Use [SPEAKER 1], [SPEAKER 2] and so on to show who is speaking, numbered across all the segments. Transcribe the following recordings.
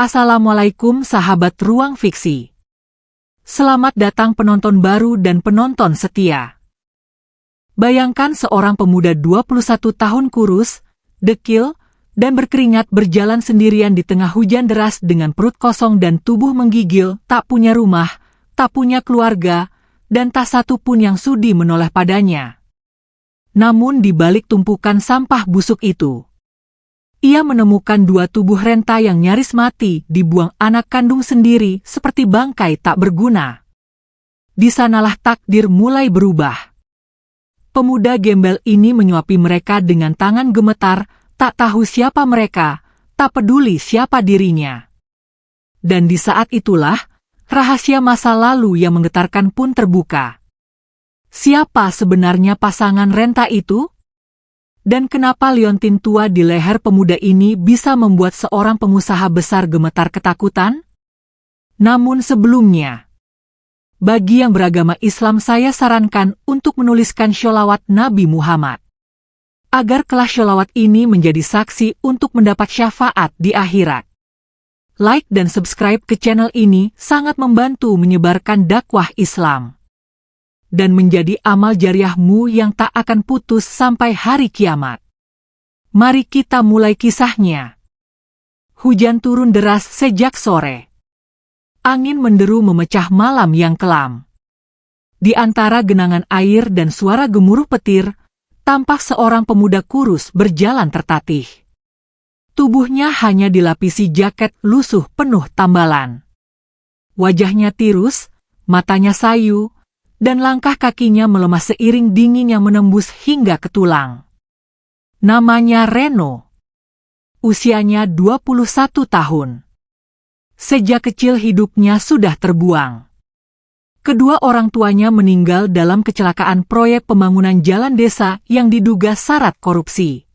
[SPEAKER 1] Assalamualaikum sahabat Ruang Fiksi. Selamat datang penonton baru dan penonton setia. Bayangkan seorang pemuda 21 tahun kurus, dekil, dan berkeringat berjalan sendirian di tengah hujan deras dengan perut kosong dan tubuh menggigil, tak punya rumah, tak punya keluarga, dan tak satu pun yang sudi menoleh padanya. Namun di balik tumpukan sampah busuk itu, ia menemukan dua tubuh renta yang nyaris mati dibuang anak kandung sendiri seperti bangkai tak berguna. Di sanalah takdir mulai berubah. Pemuda gembel ini menyuapi mereka dengan tangan gemetar, tak tahu siapa mereka, tak peduli siapa dirinya. Dan di saat itulah, rahasia masa lalu yang menggetarkan pun terbuka. Siapa sebenarnya pasangan renta itu? Dan kenapa liontin tua di leher pemuda ini bisa membuat seorang pengusaha besar gemetar ketakutan? Namun sebelumnya, bagi yang beragama Islam saya sarankan untuk menuliskan sholawat Nabi Muhammad. Agar kelas sholawat ini menjadi saksi untuk mendapat syafaat di akhirat. Like dan subscribe ke channel ini sangat membantu menyebarkan dakwah Islam. Dan menjadi amal jariahmu yang tak akan putus sampai hari kiamat. Mari kita mulai kisahnya. Hujan turun deras sejak sore. Angin menderu memecah malam yang kelam. Di antara genangan air dan suara gemuruh petir, tampak seorang pemuda kurus berjalan tertatih. Tubuhnya hanya dilapisi jaket lusuh penuh tambalan. Wajahnya tirus, matanya sayu, dan langkah kakinya melemah seiring dingin yang menembus hingga ke tulang. Namanya Reno. Usianya 21 tahun. Sejak kecil hidupnya sudah terbuang. Kedua orang tuanya meninggal dalam kecelakaan proyek pembangunan jalan desa yang diduga syarat korupsi.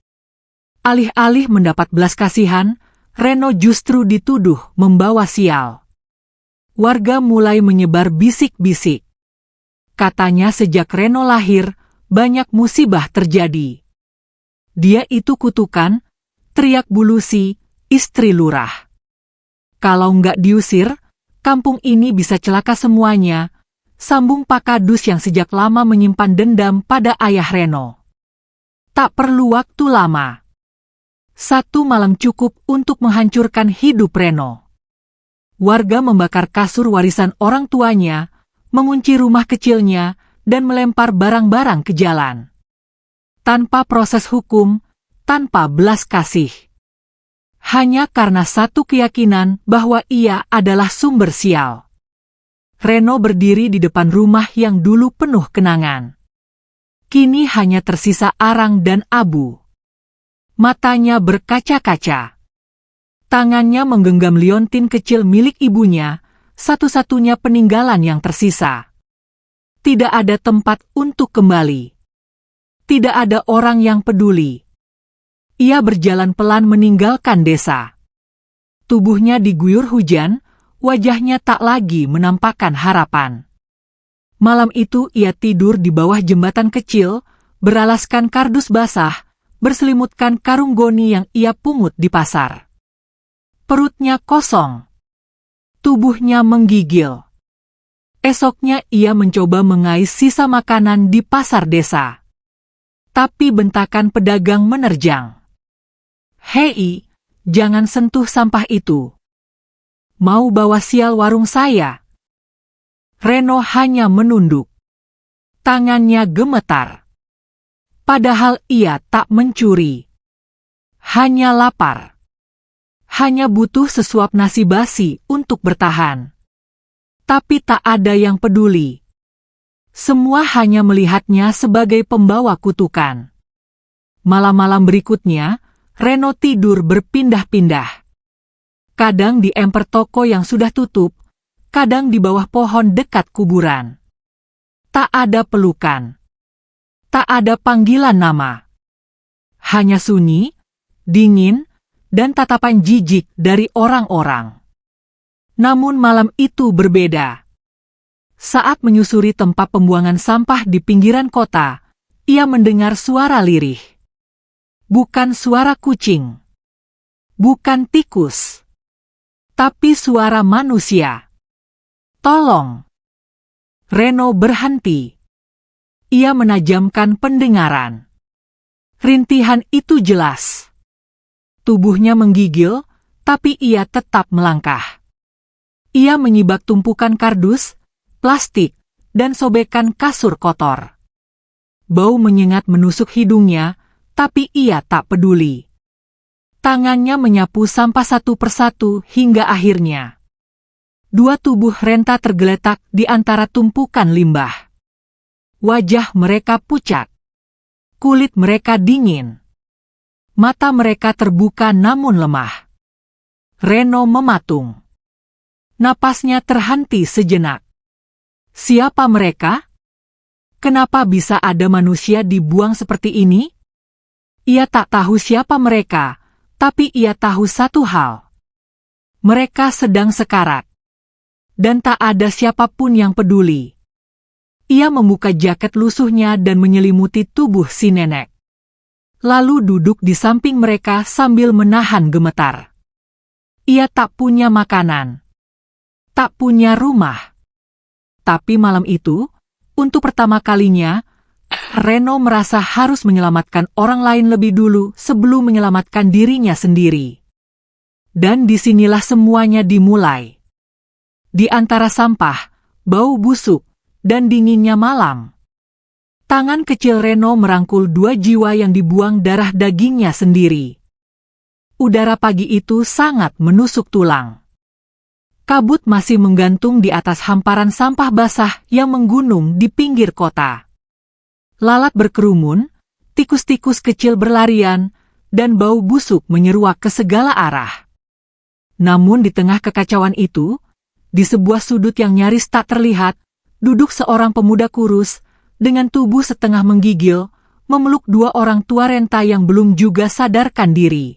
[SPEAKER 1] Alih-alih mendapat belas kasihan, Reno justru dituduh membawa sial. Warga mulai menyebar bisik-bisik. Katanya sejak Reno lahir, banyak musibah terjadi. Dia itu kutukan, teriak Bulusi, istri lurah. Kalau nggak diusir, kampung ini bisa celaka semuanya, sambung Pak Kadus yang sejak lama menyimpan dendam pada ayah Reno. Tak perlu waktu lama. Satu malam cukup untuk menghancurkan hidup Reno. Warga membakar kasur warisan orang tuanya, mengunci rumah kecilnya, dan melempar barang-barang ke jalan. Tanpa proses hukum, tanpa belas kasih. Hanya karena satu keyakinan bahwa ia adalah sumber sial. Reno berdiri di depan rumah yang dulu penuh kenangan. Kini hanya tersisa arang dan abu. Matanya berkaca-kaca. Tangannya menggenggam liontin kecil milik ibunya, satu-satunya peninggalan yang tersisa. Tidak ada tempat untuk kembali. Tidak ada orang yang peduli. Ia berjalan pelan meninggalkan desa. Tubuhnya diguyur hujan, wajahnya tak lagi menampakkan harapan. Malam itu ia tidur di bawah jembatan kecil, beralaskan kardus basah, berselimutkan karung goni yang ia pungut di pasar. Perutnya kosong. Tubuhnya menggigil. Esoknya ia mencoba mengais sisa makanan di pasar desa. Tapi bentakan pedagang menerjang. "Hei, jangan sentuh sampah itu. Mau bawa sial warung saya?" Reno hanya menunduk. Tangannya gemetar. Padahal ia tak mencuri. Hanya lapar. Hanya butuh sesuap nasi basi untuk bertahan. Tapi tak ada yang peduli. Semua hanya melihatnya sebagai pembawa kutukan. Malam-malam berikutnya, Reno tidur berpindah-pindah. Kadang di emper toko yang sudah tutup, kadang di bawah pohon dekat kuburan. Tak ada pelukan. Tak ada panggilan nama. Hanya sunyi, dingin, dan tatapan jijik dari orang-orang. Namun malam itu berbeda. Saat menyusuri tempat pembuangan sampah di pinggiran kota, ia mendengar suara lirih. Bukan suara kucing. Bukan tikus. tapi suara manusia. "Tolong!" Reno berhenti. Ia menajamkan pendengaran. Rintihan itu jelas. Tubuhnya menggigil, tapi ia tetap melangkah. Ia menyibak tumpukan kardus, plastik, dan sobekan kasur kotor. Bau menyengat menusuk hidungnya, tapi ia tak peduli. Tangannya menyapu sampah satu persatu hingga akhirnya dua tubuh renta tergeletak di antara tumpukan limbah. Wajah mereka pucat. Kulit mereka dingin. Mata mereka terbuka namun lemah. Reno mematung. Napasnya terhenti sejenak. Siapa mereka? Kenapa bisa ada manusia dibuang seperti ini? Ia tak tahu siapa mereka, tapi ia tahu satu hal. Mereka sedang sekarat. Dan tak ada siapapun yang peduli. Ia membuka jaket lusuhnya dan menyelimuti tubuh si nenek. Lalu duduk di samping mereka sambil menahan gemetar. Ia tak punya makanan. Tak punya rumah. Tapi malam itu, untuk pertama kalinya, Reno merasa harus menyelamatkan orang lain lebih dulu sebelum menyelamatkan dirinya sendiri. Dan disinilah semuanya dimulai. Di antara sampah, bau busuk, dan dinginnya malam. Tangan kecil Reno merangkul dua jiwa yang dibuang darah dagingnya sendiri. Udara pagi itu sangat menusuk tulang. Kabut masih menggantung di atas hamparan sampah basah yang menggunung di pinggir kota. Lalat berkerumun, tikus-tikus kecil berlarian, dan bau busuk menyeruak ke segala arah. Namun di tengah kekacauan itu, di sebuah sudut yang nyaris tak terlihat, duduk seorang pemuda kurus, dengan tubuh setengah menggigil, memeluk dua orang tua renta yang belum juga sadarkan diri.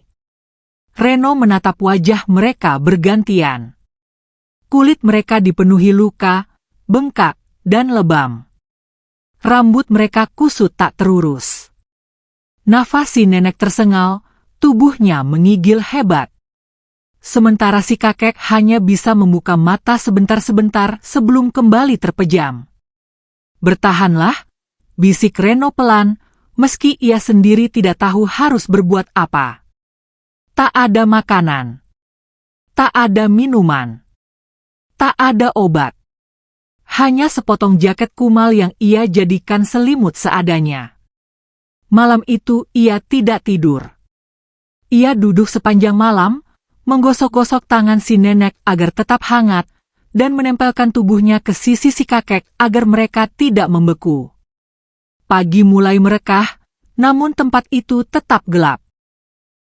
[SPEAKER 1] Reno menatap wajah mereka bergantian. Kulit mereka dipenuhi luka, bengkak, dan lebam. Rambut mereka kusut tak terurus. Nafas si nenek tersengal, tubuhnya menggigil hebat. Sementara si kakek hanya bisa membuka mata sebentar-sebentar sebelum kembali terpejam. "Bertahanlah," bisik Reno pelan, meski ia sendiri tidak tahu harus berbuat apa. Tak ada makanan. Tak ada minuman. Tak ada obat. Hanya sepotong jaket kumal yang ia jadikan selimut seadanya. Malam itu ia tidak tidur. Ia duduk sepanjang malam, menggosok-gosok tangan si nenek agar tetap hangat, dan menempelkan tubuhnya ke sisi si kakek agar mereka tidak membeku. Pagi mulai merekah, namun tempat itu tetap gelap.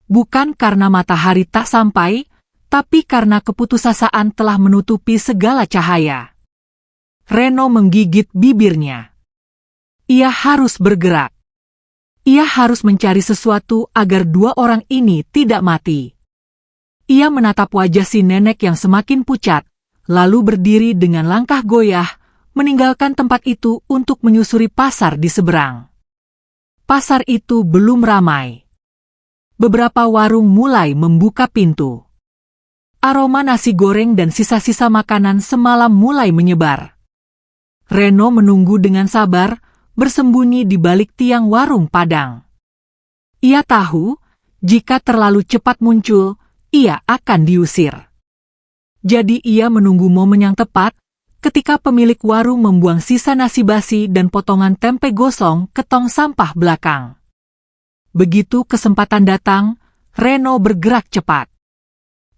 [SPEAKER 1] Bukan karena matahari tak sampai, tapi karena keputusasaan telah menutupi segala cahaya. Reno menggigit bibirnya. Ia harus bergerak. Ia harus mencari sesuatu agar dua orang ini tidak mati. Ia menatap wajah si nenek yang semakin pucat, lalu berdiri dengan langkah goyah, meninggalkan tempat itu untuk menyusuri pasar di seberang. Pasar itu belum ramai. Beberapa warung mulai membuka pintu. Aroma nasi goreng dan sisa-sisa makanan semalam mulai menyebar. Reno menunggu dengan sabar, bersembunyi di balik tiang warung Padang. Ia tahu, jika terlalu cepat muncul, ia akan diusir. Jadi ia menunggu momen yang tepat, ketika pemilik warung membuang sisa nasi basi dan potongan tempe gosong ke tong sampah belakang. Begitu kesempatan datang, Reno bergerak cepat.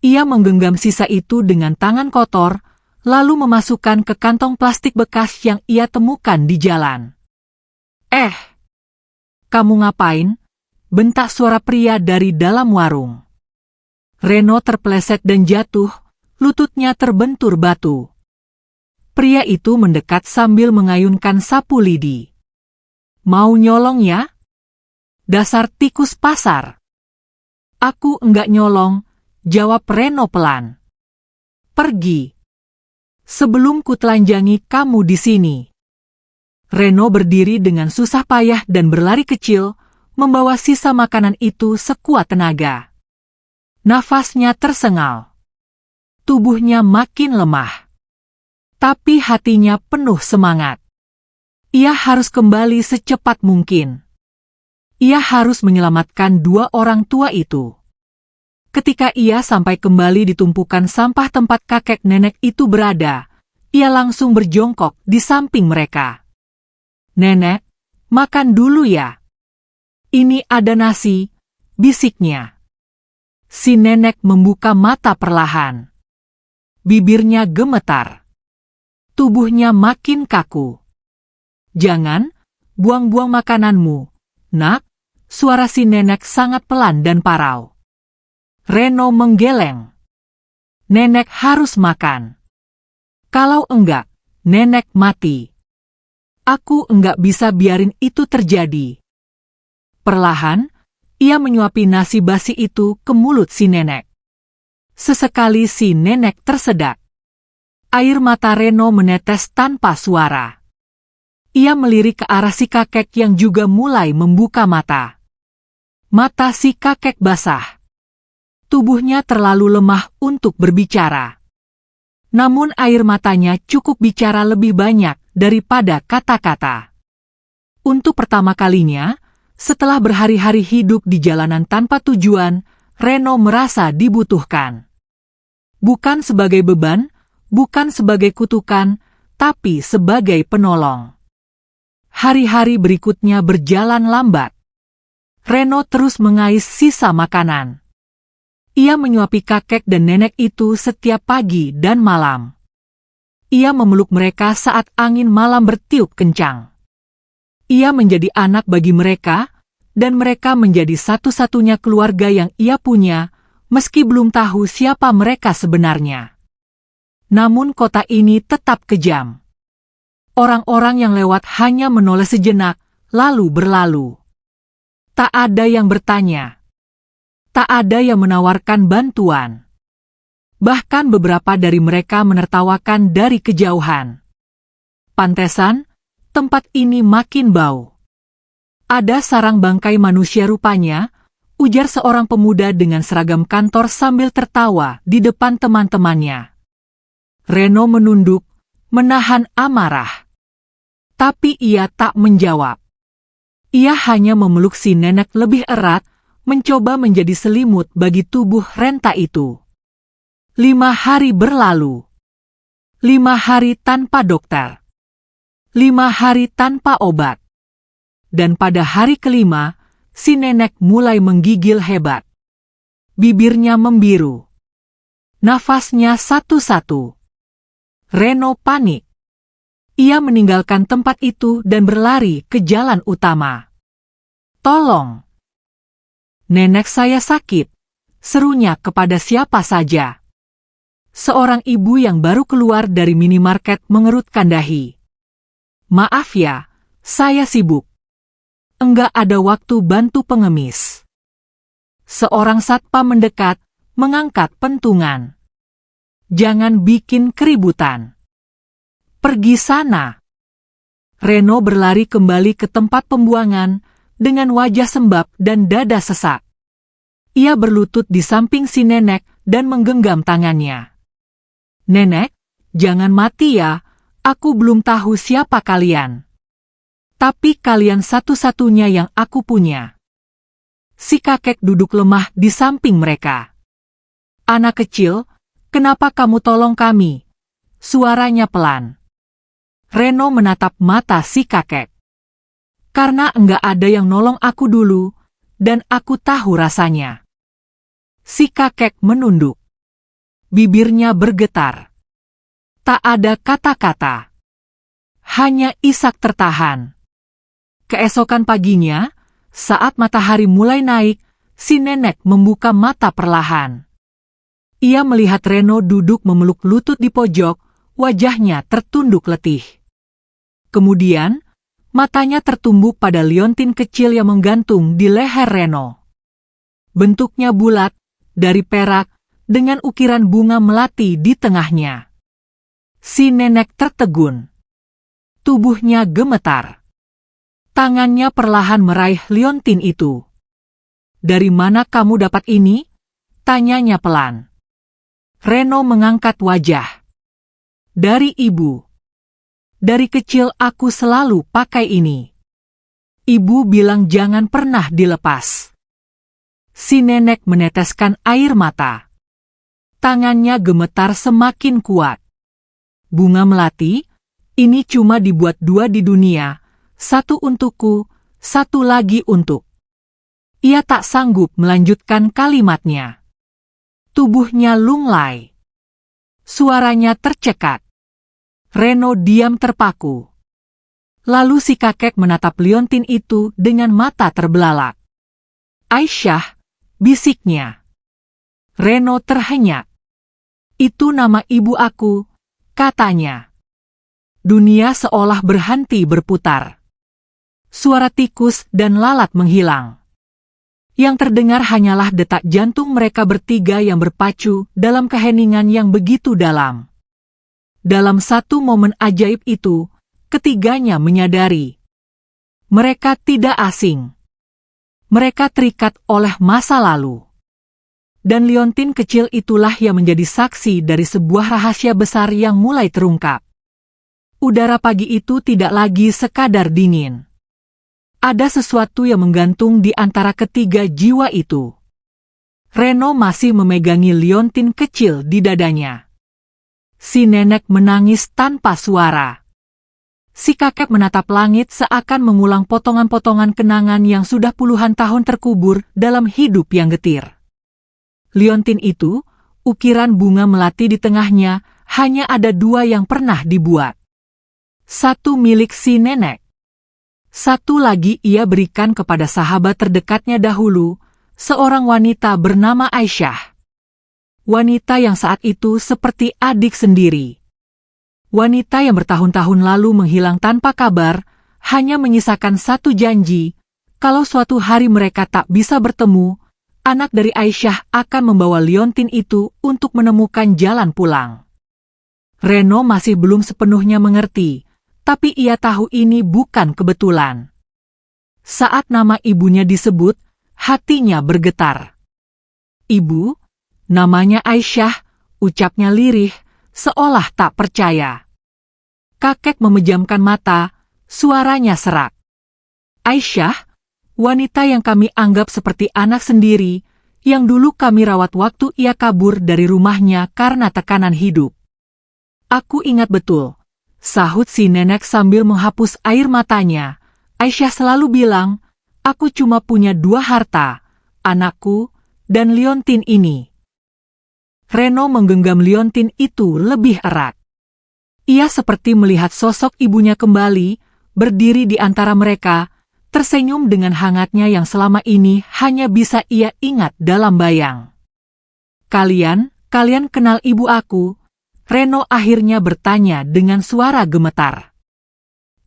[SPEAKER 1] Ia menggenggam sisa itu dengan tangan kotor, lalu memasukkan ke kantong plastik bekas yang ia temukan di jalan. Kamu ngapain?" bentak suara pria dari dalam warung. Reno terpeleset dan jatuh, lututnya terbentur batu. Pria itu mendekat sambil mengayunkan sapu lidi. "Mau nyolong ya? Dasar tikus pasar." "Aku enggak nyolong," jawab Reno pelan. "Pergi. Sebelum kutelanjangi kamu di sini." Reno berdiri dengan susah payah dan berlari kecil, membawa sisa makanan itu sekuat tenaga. Nafasnya tersengal. tubuhnya makin lemah. Tapi hatinya penuh semangat. Ia harus kembali secepat mungkin. Ia harus menyelamatkan dua orang tua itu. Ketika ia sampai kembali di tumpukan sampah tempat kakek nenek itu berada, ia langsung berjongkok di samping mereka. "Nenek, makan dulu ya. Ini ada nasi," bisiknya. Si nenek membuka mata perlahan. Bibirnya gemetar. Tubuhnya makin kaku. "Jangan, buang-buang makananmu, nak," suara si nenek sangat pelan dan parau. Reno menggeleng. Nenek harus makan. Kalau enggak, nenek mati. Aku enggak bisa biarin itu terjadi. Perlahan, ia menyuapi nasi basi itu ke mulut si nenek. Sesekali si nenek tersedak. Air mata Reno menetes tanpa suara. Ia melirik ke arah si kakek yang juga mulai membuka mata. Mata si kakek basah. Tubuhnya terlalu lemah untuk berbicara. Namun air matanya cukup bicara lebih banyak daripada kata-kata. Untuk pertama kalinya, setelah berhari-hari hidup di jalanan tanpa tujuan, Reno merasa dibutuhkan. Bukan sebagai beban, bukan sebagai kutukan, tapi sebagai penolong. Hari-hari berikutnya berjalan lambat. Reno terus mengais sisa makanan. Ia menyuapi kakek dan nenek itu setiap pagi dan malam. Ia memeluk mereka saat angin malam bertiup kencang. Ia menjadi anak bagi mereka, dan mereka menjadi satu-satunya keluarga yang ia punya, meski belum tahu siapa mereka sebenarnya. Namun kota ini tetap kejam. Orang-orang yang lewat hanya menoleh sejenak, lalu berlalu. Tak ada yang bertanya. Tak ada yang menawarkan bantuan. Bahkan beberapa dari mereka menertawakan dari kejauhan. Pantesan, tempat ini makin bau. Ada sarang bangkai manusia rupanya, ujar seorang pemuda dengan seragam kantor sambil tertawa di depan teman-temannya. Reno menunduk, menahan amarah. Tapi ia tak menjawab. Ia hanya memeluk si nenek lebih erat, mencoba menjadi selimut bagi tubuh renta itu. 5 hari berlalu. 5 hari tanpa dokter. 5 hari tanpa obat. Dan pada hari kelima, si nenek mulai menggigil hebat. Bibirnya membiru. Nafasnya satu-satu. Reno panik. Ia meninggalkan tempat itu dan berlari ke jalan utama. "Tolong! Nenek saya sakit," serunya kepada siapa saja. Seorang ibu yang baru keluar dari minimarket mengerutkan dahi. "Maaf ya, saya sibuk. Enggak ada waktu bantu pengemis." Seorang satpam mendekat, mengangkat pentungan. "Jangan bikin keributan. Pergi sana." Reno berlari kembali ke tempat pembuangan dengan wajah sembab dan dada sesak. Ia berlutut di samping si nenek dan menggenggam tangannya. "Nenek, jangan mati ya, aku belum tahu siapa kalian. Tapi kalian satu-satunya yang aku punya." Si kakek duduk lemah di samping mereka. "Anak kecil, kenapa kamu tolong kami?" Suaranya pelan. Reno menatap mata si kakek. "Karena enggak ada yang nolong aku dulu, dan aku tahu rasanya." Si kakek menunduk. Bibirnya bergetar. Tak ada kata-kata. Hanya isak tertahan. Keesokan paginya, saat matahari mulai naik, si nenek membuka mata perlahan. Ia melihat Reno duduk memeluk lutut di pojok, wajahnya tertunduk letih. Kemudian, matanya tertumbuk pada liontin kecil yang menggantung di leher Reno. Bentuknya bulat, dari perak, dengan ukiran bunga melati di tengahnya. Si nenek tertegun. Tubuhnya gemetar. Tangannya perlahan meraih liontin itu. "Dari mana kamu dapat ini?" tanyanya pelan. Reno mengangkat wajah. Dari ibu. Dari kecil aku selalu pakai ini. Ibu bilang jangan pernah dilepas. Si nenek meneteskan air mata. Tangannya gemetar semakin kuat. Bunga melati, ini cuma dibuat 2 di dunia, 1 untukku, 1 lagi untuk. Ia tak sanggup melanjutkan kalimatnya. Tubuhnya lunglai. Suaranya tercekat. Reno diam terpaku. Lalu si kakek menatap liontin itu dengan mata terbelalak. Aisyah, bisiknya. Reno terhenyak. Itu nama ibu aku, katanya. Dunia seolah berhenti berputar. Suara tikus dan lalat menghilang. Yang terdengar hanyalah detak jantung mereka bertiga yang berpacu dalam keheningan yang begitu dalam. Dalam satu momen ajaib itu, ketiganya menyadari. Mereka tidak asing. Mereka terikat oleh masa lalu. Dan liontin kecil itulah yang menjadi saksi dari sebuah rahasia besar yang mulai terungkap. Udara pagi itu tidak lagi sekadar dingin. Ada sesuatu yang menggantung di antara ketiga jiwa itu. Reno masih memegangi liontin kecil di dadanya. Si nenek menangis tanpa suara. Si kakek menatap langit seakan mengulang potongan-potongan kenangan yang sudah puluhan tahun terkubur dalam hidup yang getir. Liontin itu, ukiran bunga melati di tengahnya, hanya ada 2 yang pernah dibuat. 1 milik si nenek. 1 lagi ia berikan kepada sahabat terdekatnya dahulu, seorang wanita bernama Aisyah. Wanita yang saat itu seperti adik sendiri. Wanita yang bertahun-tahun lalu menghilang tanpa kabar, hanya menyisakan 1 janji, kalau suatu hari mereka tak bisa bertemu, anak dari Aisyah akan membawa liontin itu untuk menemukan jalan pulang. Reno masih belum sepenuhnya mengerti, tapi ia tahu ini bukan kebetulan. Saat nama ibunya disebut, hatinya bergetar. Ibu, namanya Aisyah, ucapnya lirih, seolah tak percaya. Kakek memejamkan mata, suaranya serak. Aisyah, wanita yang kami anggap seperti anak sendiri, yang dulu kami rawat waktu ia kabur dari rumahnya karena tekanan hidup. Aku ingat betul. Sahut si nenek sambil menghapus air matanya. Aisyah selalu bilang, aku cuma punya 2 harta, anakku dan liontin ini. Reno menggenggam liontin itu lebih erat. Ia seperti melihat sosok ibunya kembali, berdiri di antara mereka, tersenyum dengan hangatnya yang selama ini hanya bisa ia ingat dalam bayang. Kalian kenal ibu aku? Reno akhirnya bertanya dengan suara gemetar.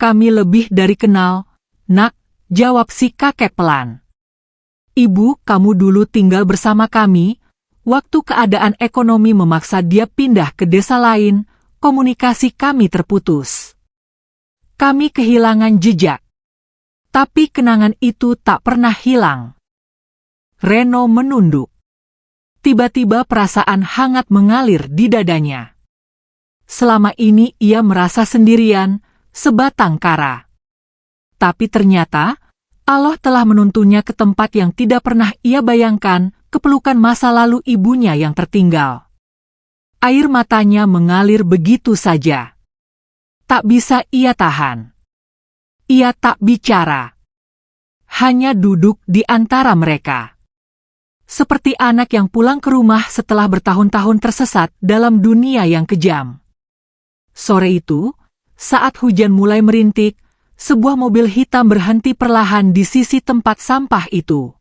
[SPEAKER 1] Kami lebih dari kenal, nak, jawab si kakek pelan. Ibu kamu dulu tinggal bersama kami, waktu keadaan ekonomi memaksa dia pindah ke desa lain, komunikasi kami terputus. Kami kehilangan jejak. Tapi kenangan itu tak pernah hilang. Reno menunduk. Tiba-tiba perasaan hangat mengalir di dadanya. Selama ini ia merasa sendirian, sebatang kara. Tapi ternyata, Allah telah menuntunnya ke tempat yang tidak pernah ia bayangkan, kepelukan masa lalu ibunya yang tertinggal. Air matanya mengalir begitu saja. Tak bisa ia tahan. Ia tak bicara. Hanya duduk di antara mereka. Seperti anak yang pulang ke rumah setelah bertahun-tahun tersesat dalam dunia yang kejam. Sore itu, saat hujan mulai merintik, sebuah mobil hitam berhenti perlahan di sisi tempat sampah itu.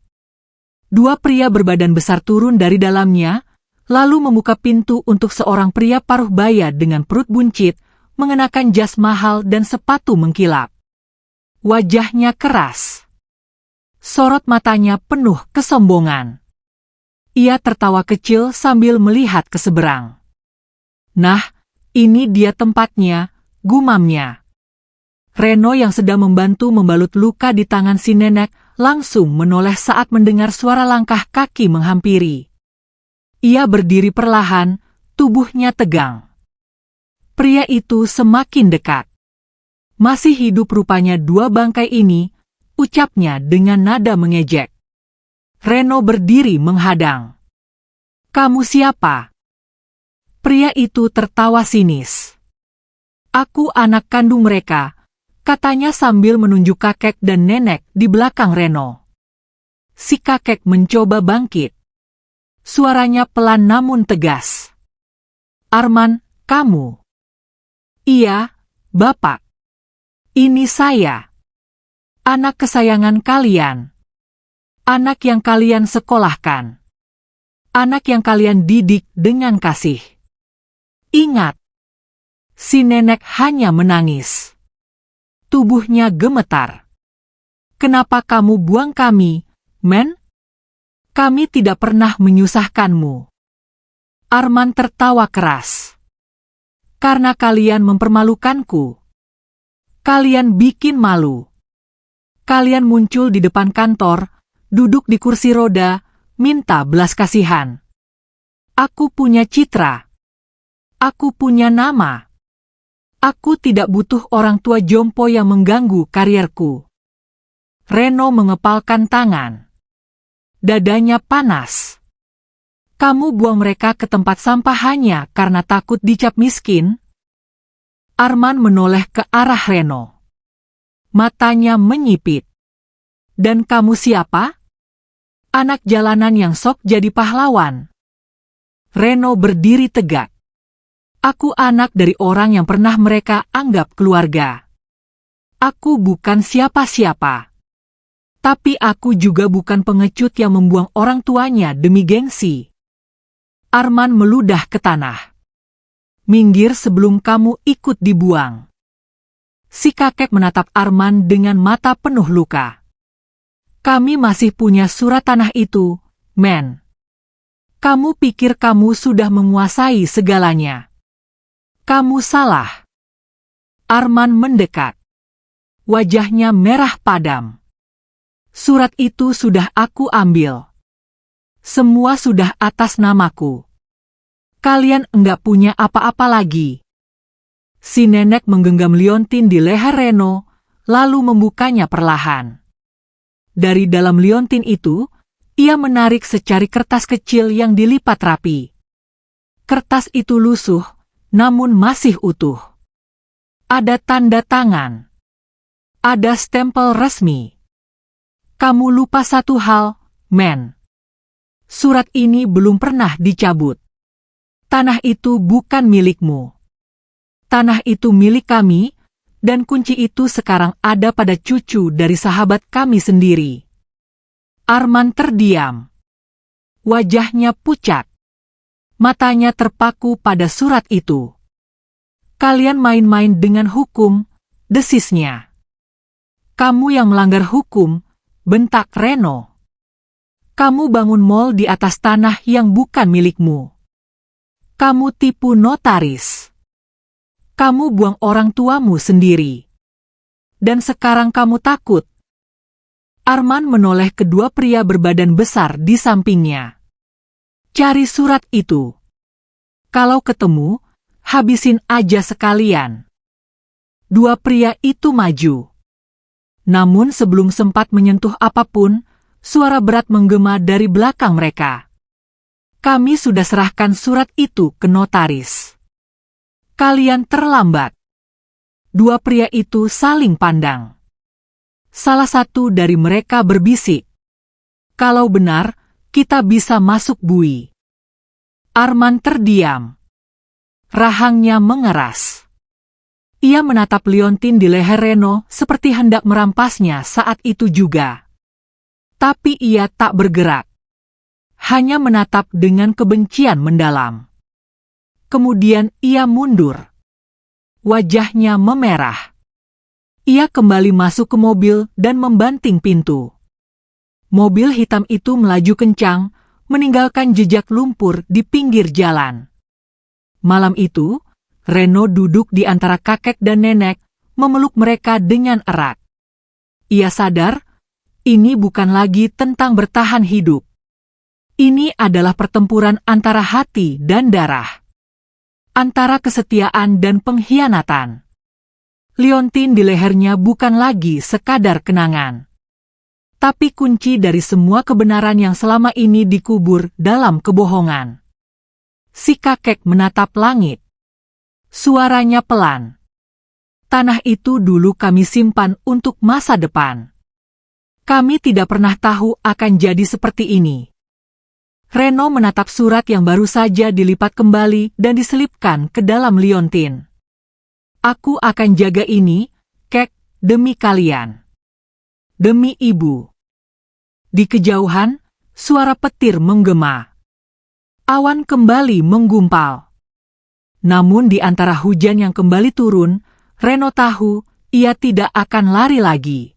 [SPEAKER 1] 2 pria berbadan besar turun dari dalamnya, lalu membuka pintu untuk seorang pria paruh baya dengan perut buncit, mengenakan jas mahal dan sepatu mengkilap. Wajahnya keras. Sorot matanya penuh kesombongan. Ia tertawa kecil sambil melihat ke seberang. Nah, ini dia tempatnya, gumamnya. Reno yang sedang membantu membalut luka di tangan si nenek langsung menoleh saat mendengar suara langkah kaki menghampiri. Ia berdiri perlahan, Tubuhnya tegang. Pria itu semakin dekat. Masih hidup rupanya dua bangkai ini, ucapnya dengan nada mengejek. Reno berdiri menghadang. Kamu siapa? Pria itu tertawa sinis. Aku anak kandung mereka, katanya sambil menunjuk kakek dan nenek di belakang Reno. Si kakek mencoba bangkit. Suaranya pelan namun tegas. Arman, kamu? Iya, Bapak. Ini saya. Anak kesayangan kalian. Anak yang kalian sekolahkan. Anak yang kalian didik dengan kasih. Ingat. Si nenek hanya menangis. Tubuhnya gemetar. Kenapa kamu buang kami, men? Kami tidak pernah menyusahkanmu. Arman tertawa keras. Karena kalian mempermalukanku. Kalian bikin malu. Kalian muncul di depan kantor, duduk di kursi roda, minta belas kasihan. Aku punya citra. Aku punya nama. Aku tidak butuh orang tua jompo yang mengganggu karierku. Reno mengepalkan tangan. Dadanya panas. Kamu buang mereka ke tempat sampah hanya karena takut dicap miskin? Arman menoleh ke arah Reno. Matanya menyipit. Dan kamu siapa? Anak jalanan yang sok jadi pahlawan. Reno berdiri tegak. Aku anak dari orang yang pernah mereka anggap keluarga. Aku bukan siapa-siapa. Tapi aku juga bukan pengecut yang membuang orang tuanya demi gengsi. Arman meludah ke tanah. Minggir sebelum kamu ikut dibuang. Si kakek menatap Arman dengan mata penuh luka. Kami masih punya surat tanah itu, men. Kamu pikir kamu sudah menguasai segalanya. Kamu salah. Arman mendekat. Wajahnya merah padam. Surat itu sudah aku ambil. Semua sudah atas namaku. Kalian enggak punya apa-apa lagi. Si nenek menggenggam liontin di leher Reno, lalu membukanya perlahan. Dari dalam liontin itu, ia menarik secari kertas kecil yang dilipat rapi. Kertas itu lusuh, namun masih utuh. Ada tanda tangan. Ada stempel resmi. Kamu lupa satu hal, men. Surat ini belum pernah dicabut. Tanah itu bukan milikmu. Tanah itu milik kami, dan kunci itu sekarang ada pada cucu dari sahabat kami sendiri. Arman terdiam. Wajahnya pucat. Matanya terpaku pada surat itu. Kalian main-main dengan hukum, desisnya. Kamu yang melanggar hukum, bentak Reno. Kamu bangun mal di atas tanah yang bukan milikmu. Kamu tipu notaris. Kamu buang orang tuamu sendiri. Dan sekarang kamu takut. Arman menoleh kedua pria berbadan besar di sampingnya. Cari surat itu. Kalau ketemu, habisin aja sekalian. Dua pria itu maju. Namun sebelum sempat menyentuh apapun, suara berat menggema dari belakang mereka. Kami sudah serahkan surat itu ke notaris. Kalian terlambat. Dua pria itu saling pandang. Salah satu dari mereka berbisik. Kalau benar, kita bisa masuk bui. Arman terdiam. Rahangnya mengeras. Ia menatap liontin di leher Reno seperti hendak merampasnya saat itu juga. Tapi ia tak bergerak. Hanya menatap dengan kebencian mendalam. Kemudian ia mundur. Wajahnya memerah. Ia kembali masuk ke mobil dan membanting pintu. Mobil hitam itu melaju kencang, meninggalkan jejak lumpur di pinggir jalan. Malam itu, Reno duduk di antara kakek dan nenek, memeluk mereka dengan erat. Ia sadar, ini bukan lagi tentang bertahan hidup. Ini adalah pertempuran antara hati dan darah. antara kesetiaan dan pengkhianatan. Liontin di lehernya bukan lagi sekadar kenangan, tapi kunci dari semua kebenaran yang selama ini dikubur dalam kebohongan. Si kakek menatap langit. Suaranya pelan. Tanah itu dulu kami simpan untuk masa depan. Kami tidak pernah tahu akan jadi seperti ini. Reno menatap surat yang baru saja dilipat kembali dan diselipkan ke dalam liontin. Aku akan jaga ini, Kek, demi kalian. Demi ibu. Di kejauhan, suara petir menggema. Awan kembali menggumpal. Namun di antara hujan yang kembali turun, Reno tahu ia tidak akan lari lagi.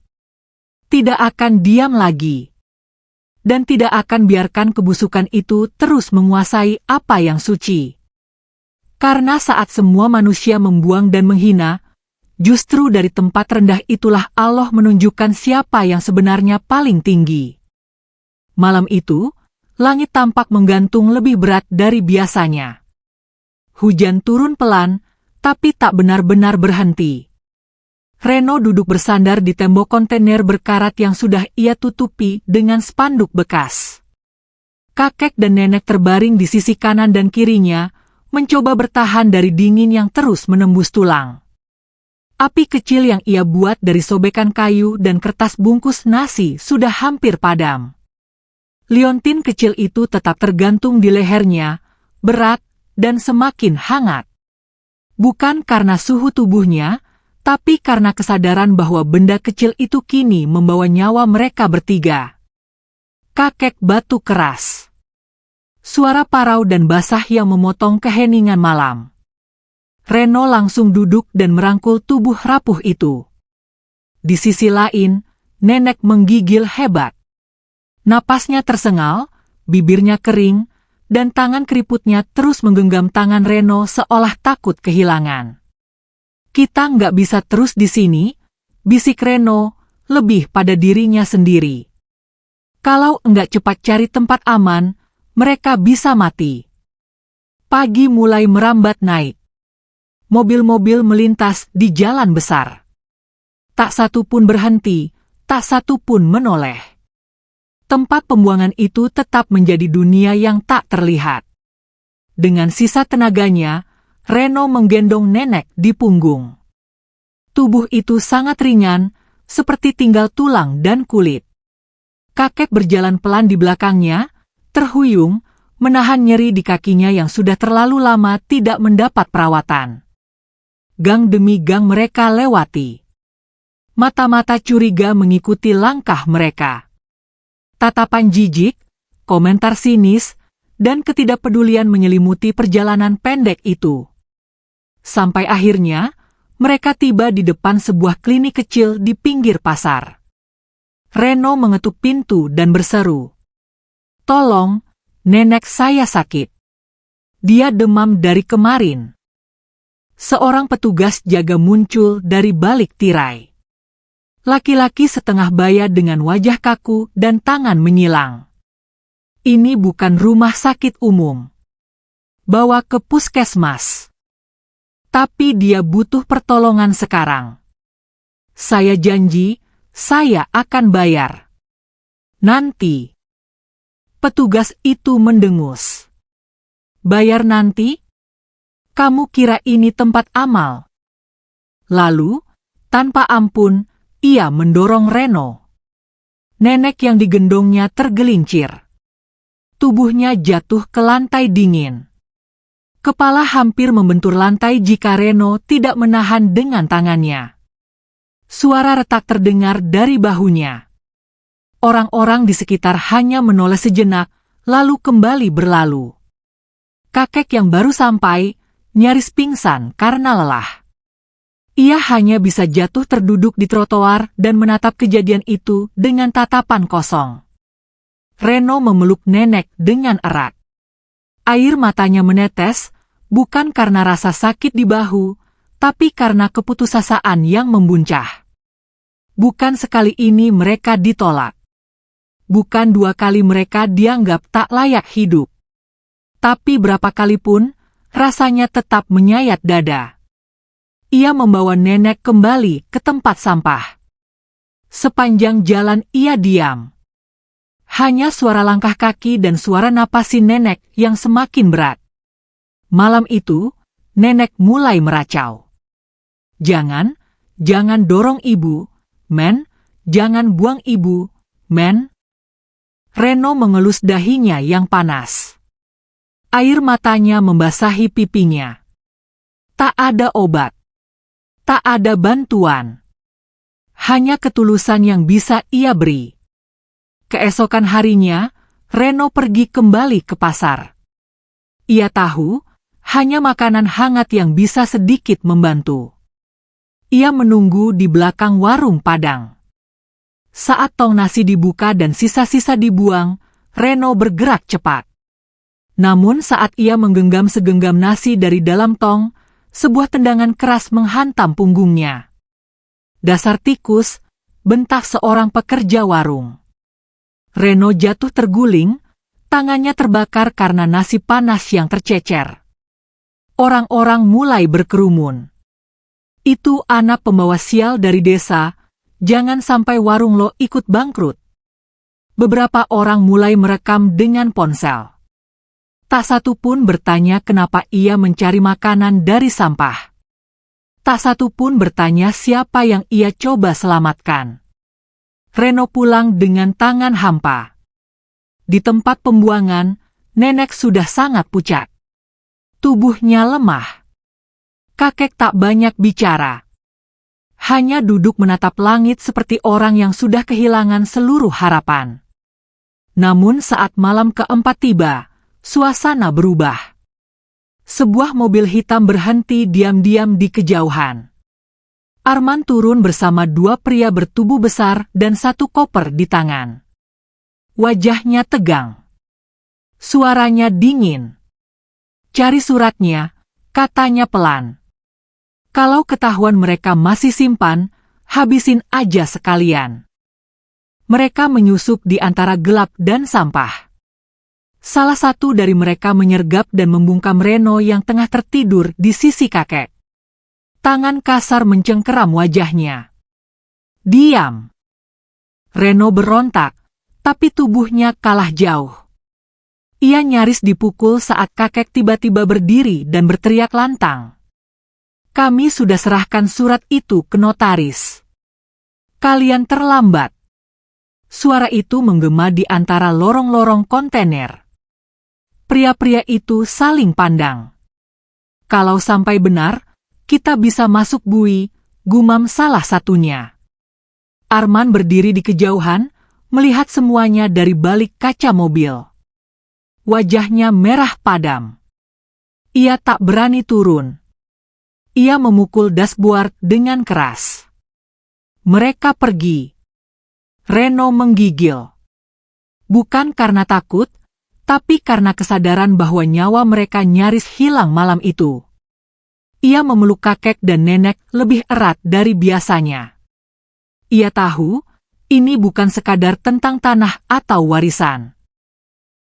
[SPEAKER 1] Tidak akan diam lagi. Dan tidak akan biarkan kebusukan itu terus menguasai apa yang suci. Karena saat semua manusia membuang dan menghina, justru dari tempat rendah itulah Allah menunjukkan siapa yang sebenarnya paling tinggi. Malam itu, langit tampak menggantung lebih berat dari biasanya. Hujan turun pelan, tapi tak benar-benar berhenti. Reno duduk bersandar di tembok kontainer berkarat yang sudah ia tutupi dengan spanduk bekas. Kakek dan nenek terbaring di sisi kanan dan kirinya, mencoba bertahan dari dingin yang terus menembus tulang. Api kecil yang ia buat dari sobekan kayu dan kertas bungkus nasi sudah hampir padam. Liontin kecil itu tetap tergantung di lehernya, berat dan semakin hangat. Bukan karena suhu tubuhnya, tapi karena kesadaran bahwa benda kecil itu kini membawa nyawa mereka bertiga. Kakek batu keras. Suara parau dan basah yang memotong keheningan malam. Reno langsung duduk dan merangkul tubuh rapuh itu. Di sisi lain, nenek menggigil hebat. Napasnya tersengal, bibirnya kering, dan tangan keriputnya terus menggenggam tangan Reno seolah takut kehilangan. Kita nggak bisa terus di sini, bisik Reno, lebih pada dirinya sendiri. Kalau nggak cepat cari tempat aman, mereka bisa mati. Pagi mulai merambat naik. Mobil-mobil melintas di jalan besar. Tak satu pun berhenti, tak satu pun menoleh. Tempat pembuangan itu tetap menjadi dunia yang tak terlihat. Dengan sisa tenaganya, Reno menggendong nenek di punggung. Tubuh itu sangat ringan, seperti tinggal tulang dan kulit. Kakek berjalan pelan di belakangnya, terhuyung, menahan nyeri di kakinya yang sudah terlalu lama tidak mendapat perawatan. Gang demi gang mereka lewati. Mata-mata curiga mengikuti langkah mereka. Tatapan jijik, komentar sinis, dan ketidakpedulian menyelimuti perjalanan pendek itu. Sampai akhirnya, mereka tiba di depan sebuah klinik kecil di pinggir pasar. Reno mengetuk pintu dan berseru, "Tolong, nenek saya sakit. Dia demam dari kemarin." Seorang petugas jaga muncul dari balik tirai. Laki-laki setengah baya dengan wajah kaku dan tangan menyilang. Ini bukan rumah sakit umum. Bawa ke puskesmas. Tapi dia butuh pertolongan sekarang. Saya janji, saya akan bayar. Nanti. Petugas itu mendengus. Bayar nanti? Kamu kira ini tempat amal? Lalu, tanpa ampun, ia mendorong Reno. Nenek yang digendongnya tergelincir. Tubuhnya jatuh ke lantai dingin. Kepala hampir membentur lantai jika Reno tidak menahan dengan tangannya. Suara retak terdengar dari bahunya. Orang-orang di sekitar hanya menoleh sejenak, lalu kembali berlalu. Kakek yang baru sampai, nyaris pingsan karena lelah. Ia hanya bisa jatuh terduduk di trotoar dan menatap kejadian itu dengan tatapan kosong. Reno memeluk nenek dengan erat. Air matanya menetes, bukan karena rasa sakit di bahu, tapi karena keputusasaan yang membuncah. Bukan sekali ini mereka ditolak. Bukan dua kali mereka dianggap tak layak hidup. Tapi berapa kali pun, rasanya tetap menyayat dada. Ia membawa nenek kembali ke tempat sampah. Sepanjang jalan ia diam. Hanya suara langkah kaki dan suara napas si nenek yang semakin berat. Malam itu, nenek mulai meracau. Jangan dorong ibu, men. Jangan buang ibu, men. Reno mengelus dahinya yang panas. Air matanya membasahi pipinya. Tak ada obat. Tak ada bantuan. Hanya ketulusan yang bisa ia beri. Keesokan harinya, Reno pergi kembali ke pasar. Ia tahu, hanya makanan hangat yang bisa sedikit membantu. Ia menunggu di belakang warung Padang. Saat tong nasi dibuka dan sisa-sisa dibuang, Reno bergerak cepat. Namun saat ia menggenggam segenggam nasi dari dalam tong, sebuah tendangan keras menghantam punggungnya. Dasar tikus, bentak seorang pekerja warung. Reno jatuh terguling, tangannya terbakar karena nasi panas yang tercecer. Orang-orang mulai berkerumun. Itu anak pembawa sial dari desa, jangan sampai warung lo ikut bangkrut. Beberapa orang mulai merekam dengan ponsel. Tak satu pun bertanya kenapa ia mencari makanan dari sampah. Tak satu pun bertanya siapa yang ia coba selamatkan. Reno pulang dengan tangan hampa. Di tempat pembuangan, nenek sudah sangat pucat. Tubuhnya lemah. Kakek tak banyak bicara. Hanya duduk menatap langit seperti orang yang sudah kehilangan seluruh harapan. Namun saat malam keempat tiba, suasana berubah. Sebuah mobil hitam berhenti diam-diam di kejauhan. Arman turun bersama dua pria bertubuh besar dan satu koper di tangan. Wajahnya tegang. Suaranya dingin. Cari suratnya, katanya pelan. Kalau ketahuan mereka masih simpan, habisin aja sekalian. Mereka menyusup di antara gelap dan sampah. Salah satu dari mereka menyergap dan membungkam Reno yang tengah tertidur di sisi kakek. Tangan kasar mencengkeram wajahnya. Diam. Reno berontak, tapi tubuhnya kalah jauh. Ia nyaris dipukul saat kakek tiba-tiba berdiri dan berteriak lantang. Kami sudah serahkan surat itu ke notaris. Kalian terlambat. Suara itu menggema di antara lorong-lorong kontainer. Pria-pria itu saling pandang. Kalau sampai benar, kita bisa masuk bui, gumam salah satunya. Arman berdiri di kejauhan, melihat semuanya dari balik kaca mobil. Wajahnya merah padam. Ia tak berani turun. Ia memukul dashboard dengan keras. Mereka pergi. Reno menggigil. Bukan karena takut, tapi karena kesadaran bahwa nyawa mereka nyaris hilang malam itu. Ia memeluk kakek dan nenek lebih erat dari biasanya. Ia tahu, ini bukan sekadar tentang tanah atau warisan.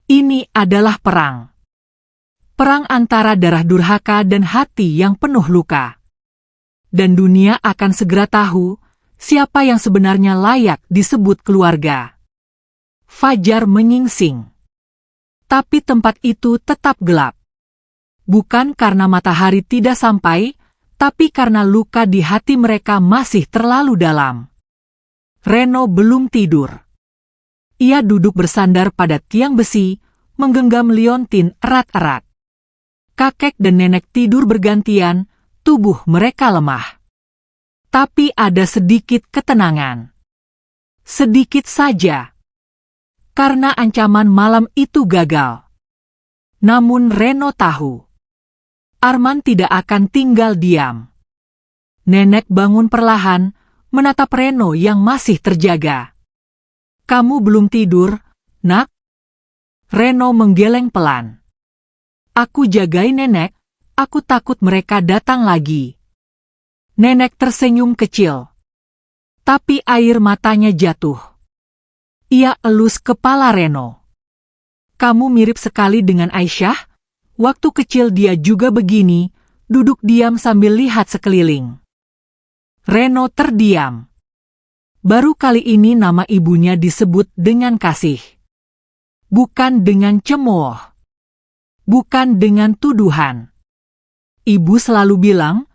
[SPEAKER 1] Ini adalah perang. Perang antara darah durhaka dan hati yang penuh luka. Dan dunia akan segera tahu, siapa yang sebenarnya layak disebut keluarga. Fajar menyingsing. Tapi tempat itu tetap gelap. Bukan karena matahari tidak sampai, tapi karena luka di hati mereka masih terlalu dalam. Reno belum tidur. Ia duduk bersandar pada tiang besi, menggenggam liontin erat-erat. Kakek dan nenek tidur bergantian, tubuh mereka lemah. Tapi ada sedikit ketenangan. Sedikit saja. Karena ancaman malam itu gagal. Namun Reno tahu. Arman tidak akan tinggal diam. Nenek bangun perlahan, menatap Reno yang masih terjaga. Kamu belum tidur, nak? Reno menggeleng pelan. Aku jagain nenek, aku takut mereka datang lagi. Nenek tersenyum kecil. Tapi air matanya jatuh. Ia elus kepala Reno. Kamu mirip sekali dengan Aisyah, Waktu kecil dia juga begini, duduk diam sambil lihat sekeliling. Reno terdiam. Baru kali ini nama ibunya disebut dengan kasih. Bukan dengan cemooh. Bukan dengan tuduhan. Ibu selalu bilang,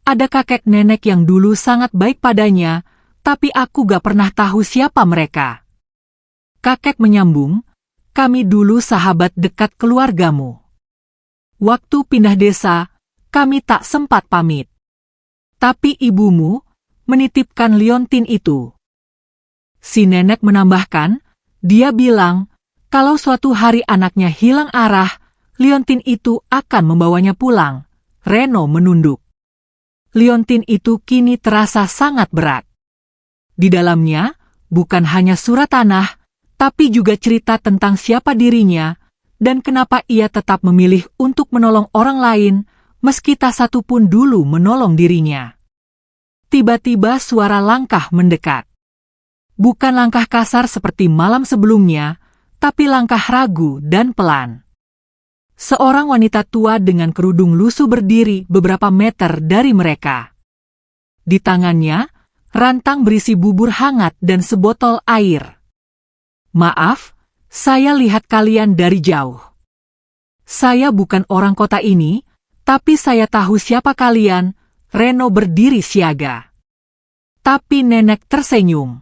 [SPEAKER 1] ada kakek nenek yang dulu sangat baik padanya, tapi aku gak pernah tahu siapa mereka. Kakek menyambung, kami dulu sahabat dekat keluargamu. Waktu pindah desa, kami tak sempat pamit. Tapi ibumu menitipkan liontin itu. Si nenek menambahkan, dia bilang, kalau suatu hari anaknya hilang arah, liontin itu akan membawanya pulang. Reno menunduk. Liontin itu kini terasa sangat berat. Di dalamnya, bukan hanya surat tanah, tapi juga cerita tentang siapa dirinya, dan kenapa ia tetap memilih untuk menolong orang lain, meski tak satu pun dulu menolong dirinya. Tiba-tiba suara langkah mendekat. Bukan langkah kasar seperti malam sebelumnya, tapi langkah ragu dan pelan. Seorang wanita tua dengan kerudung lusuh berdiri beberapa meter dari mereka. Di tangannya, rantang berisi bubur hangat dan sebotol air. Maaf, saya lihat kalian dari jauh. Saya bukan orang kota ini, tapi saya tahu siapa kalian. Reno berdiri siaga. Tapi nenek tersenyum.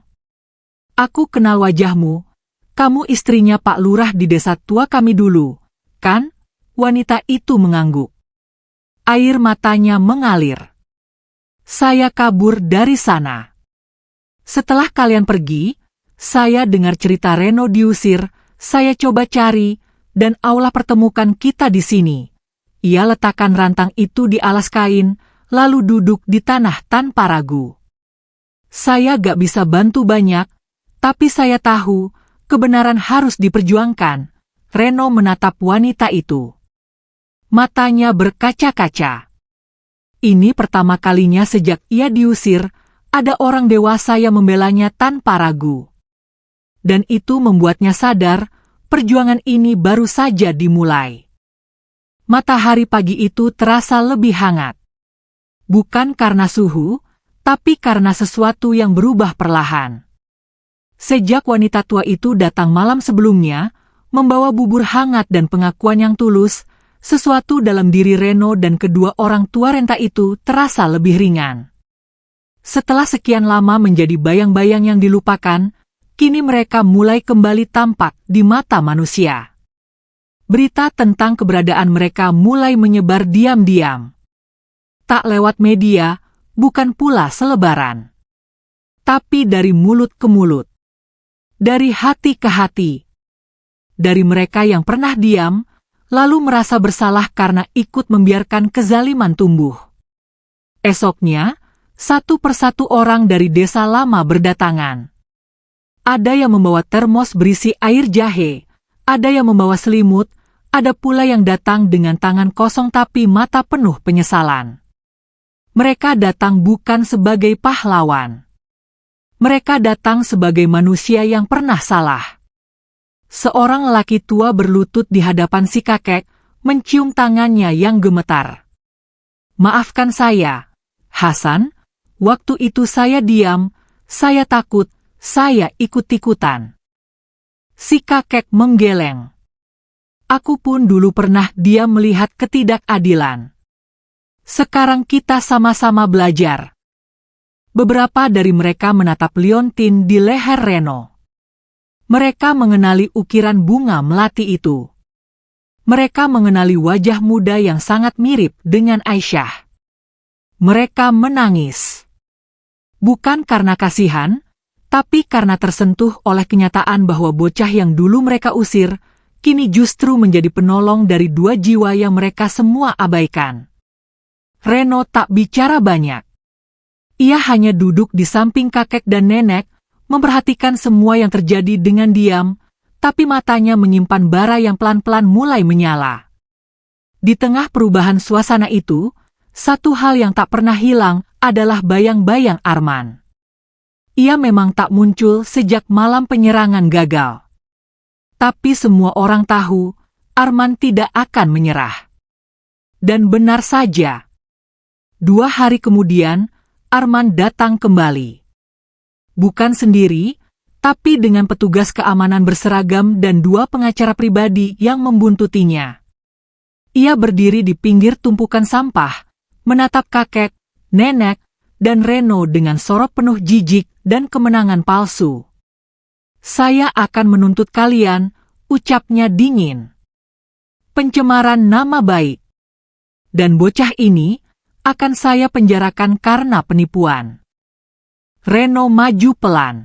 [SPEAKER 1] Aku kenal wajahmu. Kamu istrinya Pak Lurah di desa tua kami dulu, kan? Wanita itu mengangguk. Air matanya mengalir. Saya kabur dari sana. Setelah kalian pergi, saya dengar cerita Reno diusir, saya coba cari, dan Allah pertemukan kita di sini. Ia letakkan rantang itu di alas kain, lalu duduk di tanah tanpa ragu. Saya gak bisa bantu banyak, tapi saya tahu, kebenaran harus diperjuangkan. Reno menatap wanita itu. Matanya berkaca-kaca. Ini pertama kalinya sejak ia diusir, ada orang dewasa yang membelanya tanpa ragu. Dan itu membuatnya sadar, perjuangan ini baru saja dimulai. Matahari pagi itu terasa lebih hangat. Bukan karena suhu, tapi karena sesuatu yang berubah perlahan. Sejak wanita tua itu datang malam sebelumnya, membawa bubur hangat dan pengakuan yang tulus, sesuatu dalam diri Reno dan kedua orang tua renta itu terasa lebih ringan. Setelah sekian lama menjadi bayang-bayang yang dilupakan, kini mereka mulai kembali tampak di mata manusia. Berita tentang keberadaan mereka mulai menyebar diam-diam. Tak lewat media, bukan pula selebaran. Tapi dari mulut ke mulut. Dari hati ke hati. Dari mereka yang pernah diam, lalu merasa bersalah karena ikut membiarkan kezaliman tumbuh. Esoknya, satu persatu orang dari desa lama berdatangan. Ada yang membawa termos berisi air jahe, ada yang membawa selimut, ada pula yang datang dengan tangan kosong tapi mata penuh penyesalan. Mereka datang bukan sebagai pahlawan. Mereka datang sebagai manusia yang pernah salah. Seorang lelaki tua berlutut di hadapan si kakek, mencium tangannya yang gemetar. Maafkan saya, Hasan, waktu itu saya diam, saya takut, saya ikut-ikutan. Si kakek menggeleng. Aku pun dulu pernah diam melihat ketidakadilan. Sekarang kita sama-sama belajar. Beberapa dari mereka menatap liontin di leher Reno. Mereka mengenali ukiran bunga melati itu. Mereka mengenali wajah muda yang sangat mirip dengan Aisyah. Mereka menangis. Bukan karena kasihan, tapi karena tersentuh oleh kenyataan bahwa bocah yang dulu mereka usir, kini justru menjadi penolong dari dua jiwa yang mereka semua abaikan. Reno tak bicara banyak. Ia hanya duduk di samping kakek dan nenek, memperhatikan semua yang terjadi dengan diam, tapi matanya menyimpan bara yang pelan-pelan mulai menyala. Di tengah perubahan suasana itu, satu hal yang tak pernah hilang adalah bayang-bayang Arman. Ia memang tak muncul sejak malam penyerangan gagal. Tapi semua orang tahu, Arman tidak akan menyerah. Dan benar saja. 2 hari kemudian, Arman datang kembali. Bukan sendiri, tapi dengan petugas keamanan berseragam dan 2 pengacara pribadi yang membuntutinya. Ia berdiri di pinggir tumpukan sampah, menatap kakek, nenek, dan Reno dengan sorot penuh jijik dan kemenangan palsu. "Saya akan menuntut kalian," ucapnya dingin. "Pencemaran nama baik. Dan bocah ini akan saya penjarakan karena penipuan." Reno maju pelan.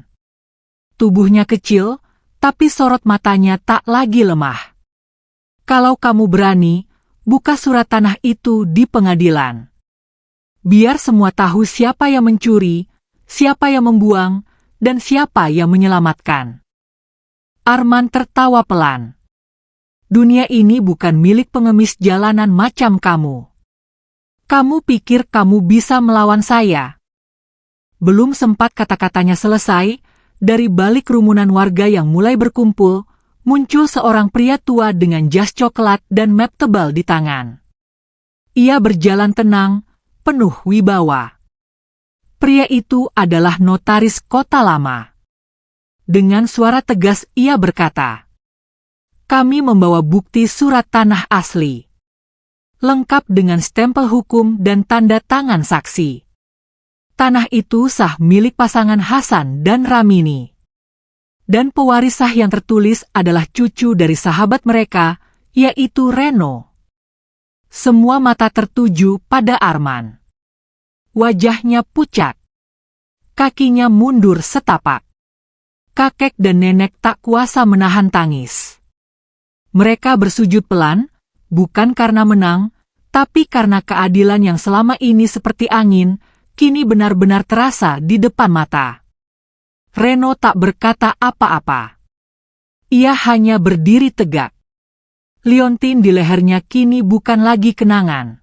[SPEAKER 1] Tubuhnya kecil, tapi sorot matanya tak lagi lemah. "Kalau kamu berani, buka surat tanah itu di pengadilan. Biar semua tahu siapa yang mencuri, siapa yang membuang, dan siapa yang menyelamatkan." Arman tertawa pelan. "Dunia ini bukan milik pengemis jalanan macam kamu. Kamu pikir kamu bisa melawan saya?" Belum sempat kata-katanya selesai, dari balik kerumunan warga yang mulai berkumpul, muncul seorang pria tua dengan jas coklat dan map tebal di tangan. Ia berjalan tenang, penuh wibawa. Pria itu adalah notaris Kota Lama. Dengan suara tegas ia berkata, "Kami membawa bukti surat tanah asli, lengkap dengan stempel hukum dan tanda tangan saksi. Tanah itu sah milik pasangan Hasan dan Ramini. Dan pewaris sah yang tertulis adalah cucu dari sahabat mereka, yaitu Reno." Semua mata tertuju pada Arman. Wajahnya pucat. Kakinya mundur setapak. Kakek dan nenek tak kuasa menahan tangis. Mereka bersujud pelan, bukan karena menang, tapi karena keadilan yang selama ini seperti angin, kini benar-benar terasa di depan mata. Reno tak berkata apa-apa. Ia hanya berdiri tegak. Liontin di lehernya kini bukan lagi kenangan,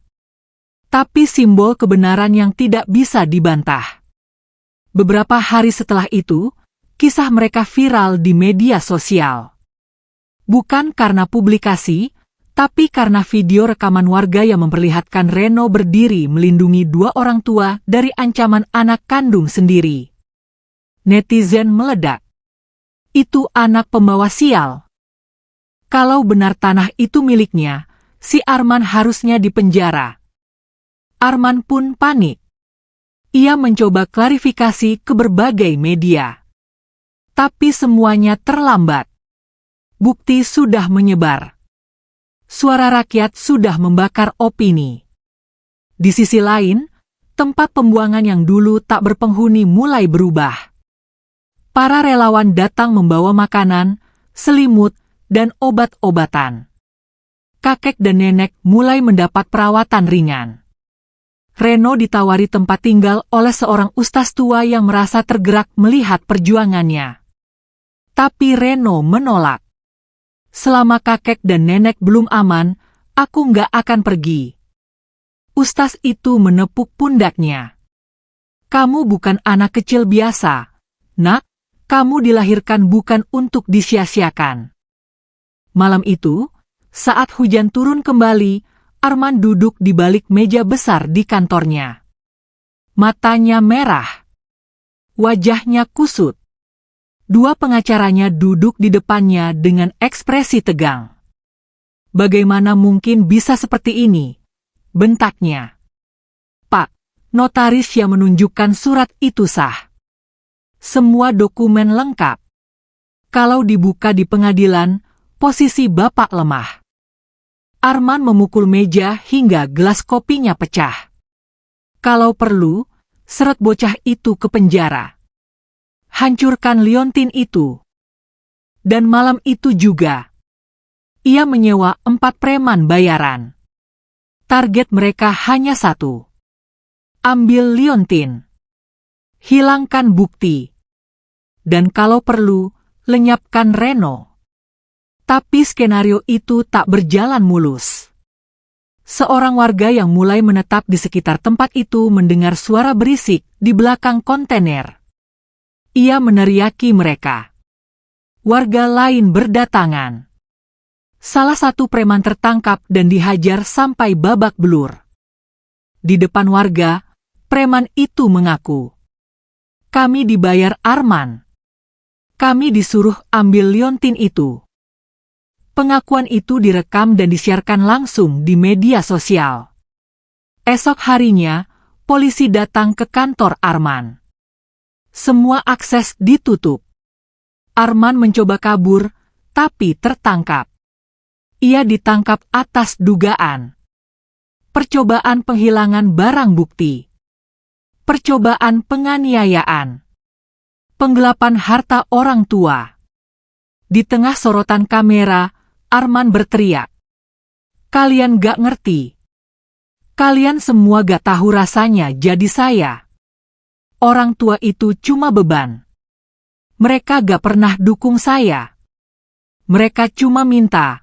[SPEAKER 1] tapi simbol kebenaran yang tidak bisa dibantah. Beberapa hari setelah itu, kisah mereka viral di media sosial. Bukan karena publikasi, tapi karena video rekaman warga yang memperlihatkan Reno berdiri melindungi 2 orang tua dari ancaman anak kandung sendiri. Netizen meledak. "Itu anak pembawa sial. Kalau benar tanah itu miliknya, si Arman harusnya dipenjara." Arman pun panik. Ia mencoba klarifikasi ke berbagai media. Tapi semuanya terlambat. Bukti sudah menyebar. Suara rakyat sudah membakar opini. Di sisi lain, tempat pembuangan yang dulu tak berpenghuni mulai berubah. Para relawan datang membawa makanan, selimut, dan obat-obatan. Kakek dan nenek mulai mendapat perawatan ringan. Reno ditawari tempat tinggal oleh seorang ustaz tua yang merasa tergerak melihat perjuangannya. Tapi Reno menolak. "Selama kakek dan nenek belum aman, aku nggak akan pergi." Ustaz itu menepuk pundaknya. "Kamu bukan anak kecil biasa, Nak. Kamu dilahirkan bukan untuk disia-siakan." Malam itu, saat hujan turun kembali, Arman duduk di balik meja besar di kantornya. Matanya merah. Wajahnya kusut. 2 pengacaranya duduk di depannya dengan ekspresi tegang. "Bagaimana mungkin bisa seperti ini?" bentaknya. "Pak, notaris yang menunjukkan surat itu sah. Semua dokumen lengkap. Kalau dibuka di pengadilan, posisi Bapak lemah." Arman memukul meja hingga gelas kopinya pecah. "Kalau perlu, seret bocah itu ke penjara. Hancurkan liontin itu." Dan malam itu juga, ia menyewa 4 preman bayaran. Target mereka hanya 1. Ambil liontin. Hilangkan bukti. Dan kalau perlu, lenyapkan Reno. Tapi skenario itu tak berjalan mulus. Seorang warga yang mulai menetap di sekitar tempat itu mendengar suara berisik di belakang kontainer. Ia meneriaki mereka. Warga lain berdatangan. Salah satu preman tertangkap dan dihajar sampai babak belur. Di depan warga, preman itu mengaku, "Kami dibayar Arman. Kami disuruh ambil liontin itu." Pengakuan itu direkam dan disiarkan langsung di media sosial. Esok harinya, polisi datang ke kantor Arman. Semua akses ditutup. Arman mencoba kabur, tapi tertangkap. Ia ditangkap atas dugaan percobaan penghilangan barang bukti, percobaan penganiayaan, penggelapan harta orang tua. Di tengah sorotan kamera, Arman berteriak, "Kalian gak ngerti. Kalian semua gak tahu rasanya jadi saya. Orang tua itu cuma beban. Mereka gak pernah dukung saya. Mereka cuma minta,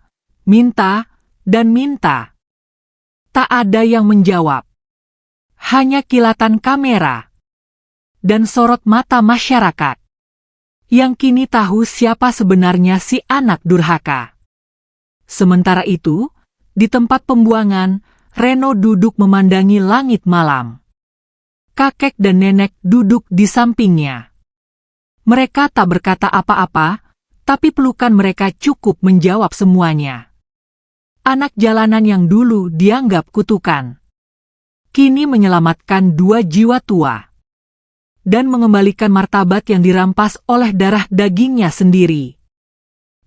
[SPEAKER 1] dan minta." Tak ada yang menjawab. Hanya kilatan kamera dan sorot mata masyarakat yang kini tahu siapa sebenarnya si anak durhaka. Sementara itu, di tempat pembuangan, Reno duduk memandangi langit malam. Kakek dan nenek duduk di sampingnya. Mereka tak berkata apa-apa, tapi pelukan mereka cukup menjawab semuanya. Anak jalanan yang dulu dianggap kutukan, kini menyelamatkan 2 jiwa tua dan mengembalikan martabat yang dirampas oleh darah dagingnya sendiri.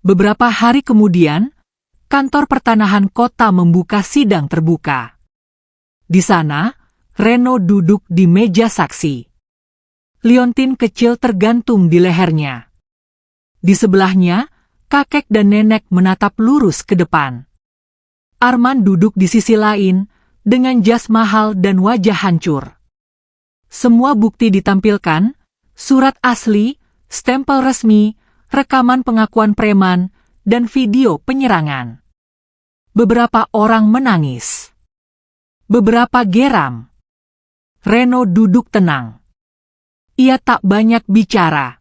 [SPEAKER 1] Beberapa hari kemudian, kantor pertanahan kota membuka sidang terbuka. Di sana, Reno duduk di meja saksi. Liontin kecil tergantung di lehernya. Di sebelahnya, kakek dan nenek menatap lurus ke depan. Arman duduk di sisi lain, dengan jas mahal dan wajah hancur. Semua bukti ditampilkan, surat asli, stempel resmi, rekaman pengakuan preman, dan video penyerangan. Beberapa orang menangis. Beberapa geram. Reno duduk tenang. Ia tak banyak bicara.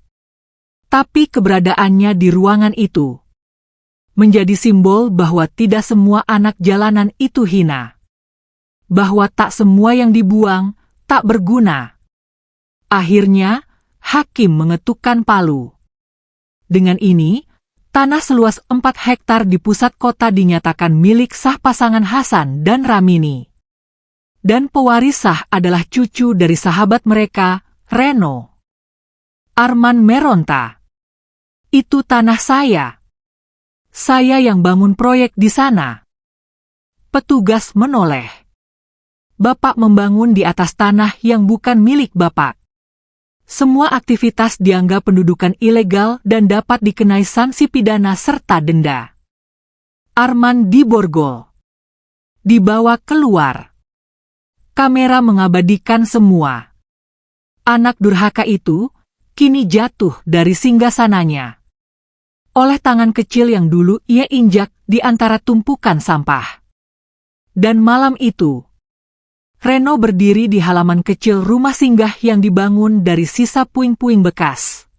[SPEAKER 1] Tapi keberadaannya di ruangan itu menjadi simbol bahwa tidak semua anak jalanan itu hina. Bahwa tak semua yang dibuang tak berguna. Akhirnya, hakim mengetukkan palu. Dengan ini, tanah seluas 4 hektar di pusat kota dinyatakan milik sah pasangan Hasan dan Ramini. Dan pewaris sah adalah cucu dari sahabat mereka, Reno. Arman meronta. "Itu tanah saya. Saya yang bangun proyek di sana." Petugas menoleh. "Bapak membangun di atas tanah yang bukan milik Bapak. Semua aktivitas dianggap pendudukan ilegal dan dapat dikenai sanksi pidana serta denda." Arman diborgol. Dibawa keluar. Kamera mengabadikan semua. Anak durhaka itu kini jatuh dari singgasananya oleh tangan kecil yang dulu ia injak di antara tumpukan sampah. Dan malam itu, Reno berdiri di halaman kecil rumah singgah yang dibangun dari sisa puing-puing bekas.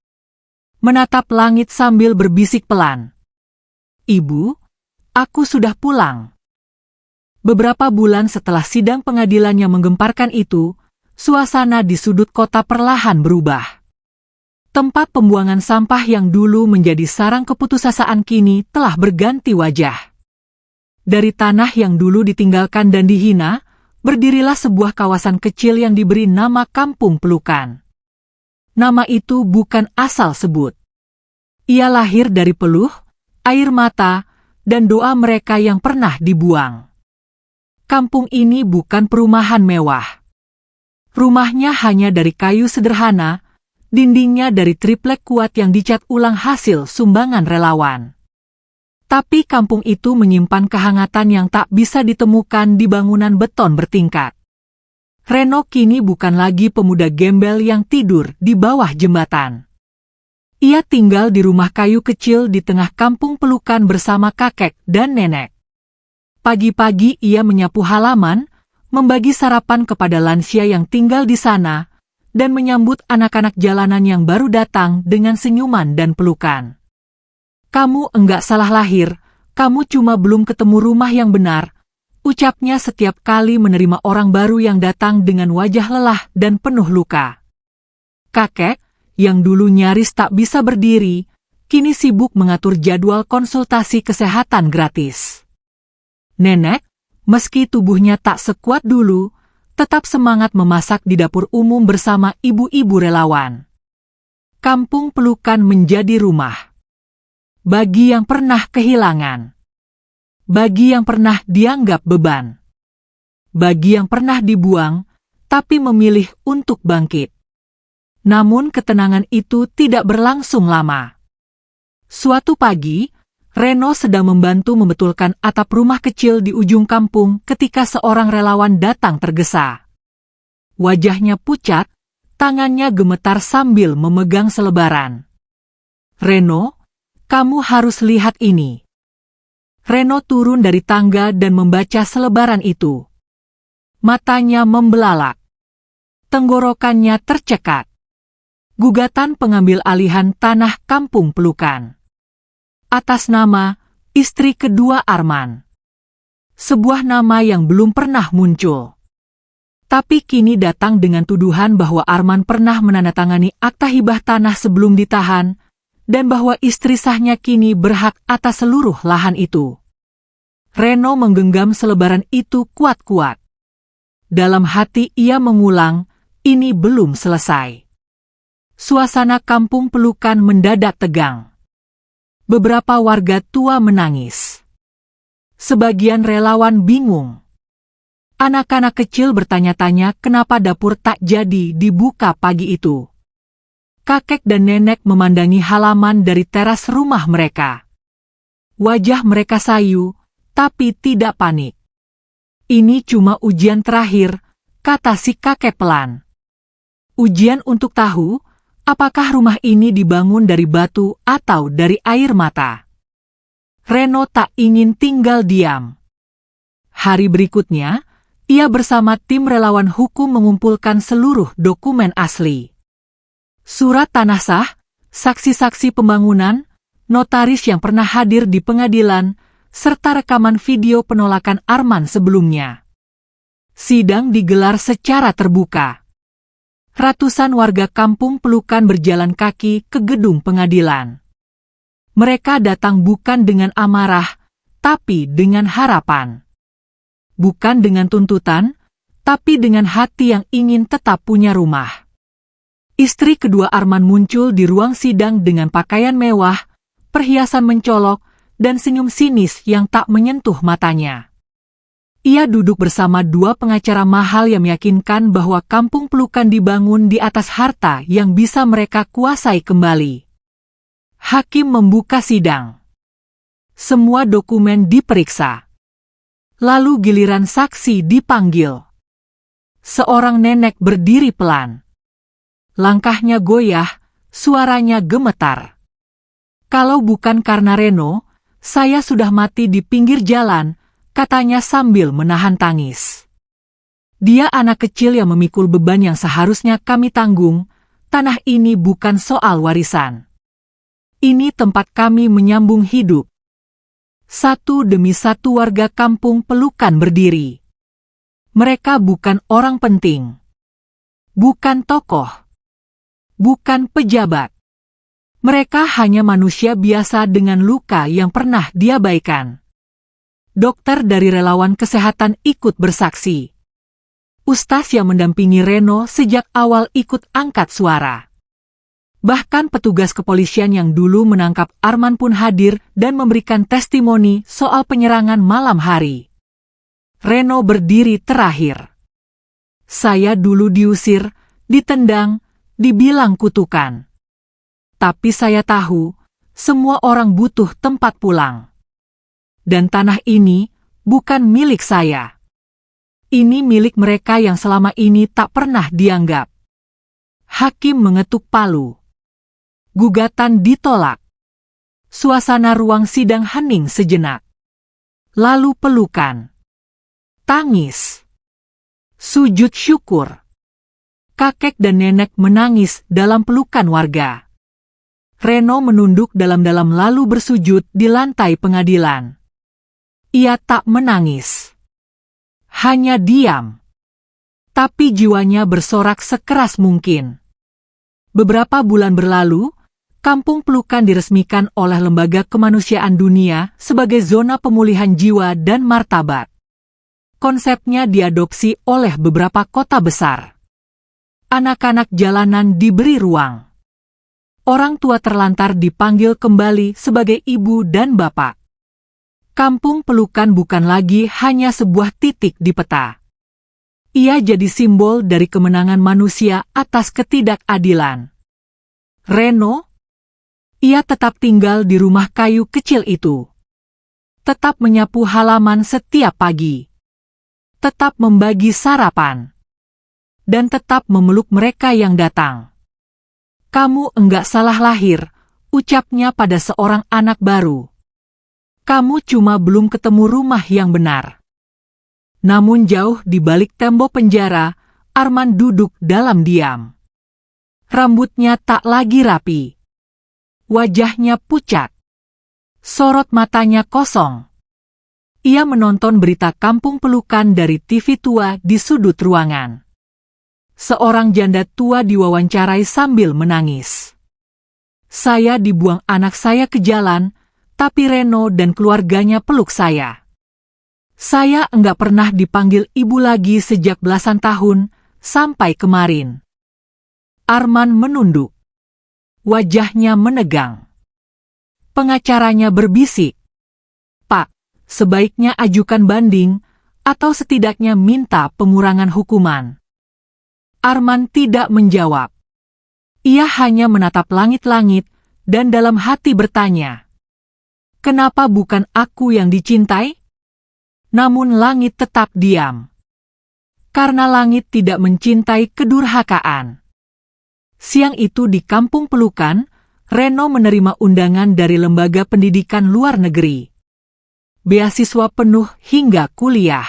[SPEAKER 1] Menatap langit sambil berbisik pelan. "Ibu, aku sudah pulang." Beberapa bulan setelah sidang pengadilan yang menggemparkan itu, suasana di sudut kota perlahan berubah. Tempat pembuangan sampah yang dulu menjadi sarang keputusasaan kini telah berganti wajah. Dari tanah yang dulu ditinggalkan dan dihina, berdirilah sebuah kawasan kecil yang diberi nama Kampung Pelukan. Nama itu bukan asal sebut. Ia lahir dari peluh, air mata, dan doa mereka yang pernah dibuang. Kampung ini bukan perumahan mewah. Rumahnya hanya dari kayu sederhana, dindingnya dari triplek kuat yang dicat ulang hasil sumbangan relawan. Tapi kampung itu menyimpan kehangatan yang tak bisa ditemukan di bangunan beton bertingkat. Reno kini bukan lagi pemuda gembel yang tidur di bawah jembatan. Ia tinggal di rumah kayu kecil di tengah kampung pelukan bersama kakek dan nenek. Pagi-pagi ia menyapu halaman, membagi sarapan kepada lansia yang tinggal di sana, dan menyambut anak-anak jalanan yang baru datang dengan senyuman dan pelukan. "Kamu enggak salah lahir, Kamu cuma belum ketemu rumah yang benar, ucapnya setiap kali menerima orang baru yang datang dengan wajah lelah dan penuh luka. Kakek, yang dulu nyaris tak bisa berdiri, kini sibuk mengatur jadwal konsultasi kesehatan gratis. Nenek, meski tubuhnya tak sekuat dulu, tetap semangat memasak di dapur umum bersama ibu-ibu relawan. Kampung Pelukan menjadi rumah bagi yang pernah kehilangan, bagi yang pernah dianggap beban, bagi yang pernah dibuang, tapi memilih untuk bangkit. Namun ketenangan itu tidak berlangsung lama. Suatu pagi, Reno sedang membantu membetulkan atap rumah kecil di ujung kampung ketika seorang relawan datang tergesa. Wajahnya pucat, tangannya gemetar sambil memegang selebaran. "Reno, kamu harus lihat ini." Reno turun dari tangga dan membaca selebaran itu. Matanya membelalak. Tenggorokannya tercekat. Gugatan pengambil alihan tanah Kampung Pelukan. Atas nama istri kedua Arman. Sebuah nama yang belum pernah muncul. Tapi kini datang dengan tuduhan bahwa Arman pernah menandatangani akta hibah tanah sebelum ditahan, dan bahwa istri sahnya kini berhak atas seluruh lahan itu. Reno menggenggam selebaran itu kuat-kuat. Dalam hati ia mengulang, ini belum selesai. Suasana Kampung Pelukan mendadak tegang. Beberapa warga tua menangis. Sebagian relawan bingung. Anak-anak kecil bertanya-tanya kenapa dapur tak jadi dibuka pagi itu. Kakek dan nenek memandangi halaman dari teras rumah mereka. Wajah mereka sayu, tapi tidak panik. "Ini cuma ujian terakhir," kata si kakek pelan. "Ujian untuk tahu apakah rumah ini dibangun dari batu atau dari air mata." Reno tak ingin tinggal diam. Hari berikutnya, ia bersama tim relawan hukum mengumpulkan seluruh dokumen asli. Surat tanah sah, saksi-saksi pembangunan, notaris yang pernah hadir di pengadilan, serta rekaman video penolakan Arman sebelumnya. Sidang digelar secara terbuka. Ratusan warga Kampung Pelukan berjalan kaki ke gedung pengadilan. Mereka datang bukan dengan amarah, tapi dengan harapan. Bukan dengan tuntutan, tapi dengan hati yang ingin tetap punya rumah. Istri kedua Arman muncul di ruang sidang dengan pakaian mewah, perhiasan mencolok, dan senyum sinis yang tak menyentuh matanya. Ia duduk bersama dua pengacara mahal yang meyakinkan bahwa Kampung Pelukan dibangun di atas harta yang bisa mereka kuasai kembali. Hakim membuka sidang. Semua dokumen diperiksa. Lalu giliran saksi dipanggil. Seorang nenek berdiri pelan. Langkahnya goyah, suaranya gemetar. "Kalau bukan karena Reno, saya sudah mati di pinggir jalan," katanya sambil menahan tangis. "Dia anak kecil yang memikul beban yang seharusnya kami tanggung. Tanah ini bukan soal warisan. Ini tempat kami menyambung hidup." Satu demi satu warga Kampung Pelukan berdiri. Mereka bukan orang penting. Bukan tokoh. Bukan pejabat. Mereka hanya manusia biasa dengan luka yang pernah diabaikan. Dokter dari relawan kesehatan ikut bersaksi. Ustaz yang mendampingi Reno sejak awal ikut angkat suara. Bahkan petugas kepolisian yang dulu menangkap Arman pun hadir dan memberikan testimoni soal penyerangan malam hari. Reno berdiri terakhir. "Saya dulu diusir, ditendang, dibilang kutukan. Tapi saya tahu, semua orang butuh tempat pulang. Dan tanah ini bukan milik saya. Ini milik mereka yang selama ini tak pernah dianggap." Hakim mengetuk palu. Gugatan ditolak. Suasana ruang sidang hening sejenak. Lalu pelukan. Tangis. Sujud syukur. Kakek dan nenek menangis dalam pelukan warga. Reno menunduk dalam-dalam lalu bersujud di lantai pengadilan. Ia tak menangis. Hanya diam. Tapi jiwanya bersorak sekeras mungkin. Beberapa bulan berlalu, Kampung Pelukan diresmikan oleh Lembaga Kemanusiaan Dunia sebagai zona pemulihan jiwa dan martabat. Konsepnya diadopsi oleh beberapa kota besar. Anak-anak jalanan diberi ruang. Orang tua terlantar dipanggil kembali sebagai ibu dan bapak. Kampung Pelukan bukan lagi hanya sebuah titik di peta. Ia jadi simbol dari kemenangan manusia atas ketidakadilan. Reno, ia tetap tinggal di rumah kayu kecil itu. Tetap menyapu halaman setiap pagi. Tetap membagi sarapan. Dan tetap memeluk mereka yang datang. Kamu enggak salah lahir, ucapnya pada seorang anak baru. Kamu cuma belum ketemu rumah yang benar. Namun jauh di balik tembok penjara, Arman duduk dalam diam. Rambutnya tak lagi rapi. Wajahnya pucat. Sorot matanya kosong. Ia menonton berita Kampung Pelukan dari TV tua di sudut ruangan. Seorang janda tua diwawancarai sambil menangis. Saya dibuang anak saya ke jalan, tapi Reno dan keluarganya peluk saya. Saya enggak pernah dipanggil ibu lagi sejak belasan tahun, sampai kemarin. Arman menunduk. Wajahnya menegang. Pengacaranya berbisik. Pak, sebaiknya ajukan banding, atau setidaknya minta pengurangan hukuman. Arman tidak menjawab. Ia hanya menatap langit-langit, dan dalam hati bertanya. Kenapa bukan aku yang dicintai? Namun langit tetap diam. Karena langit tidak mencintai kedurhakaan. Siang itu di Kampung Pelukan, Reno menerima undangan dari lembaga pendidikan luar negeri. Beasiswa penuh hingga kuliah.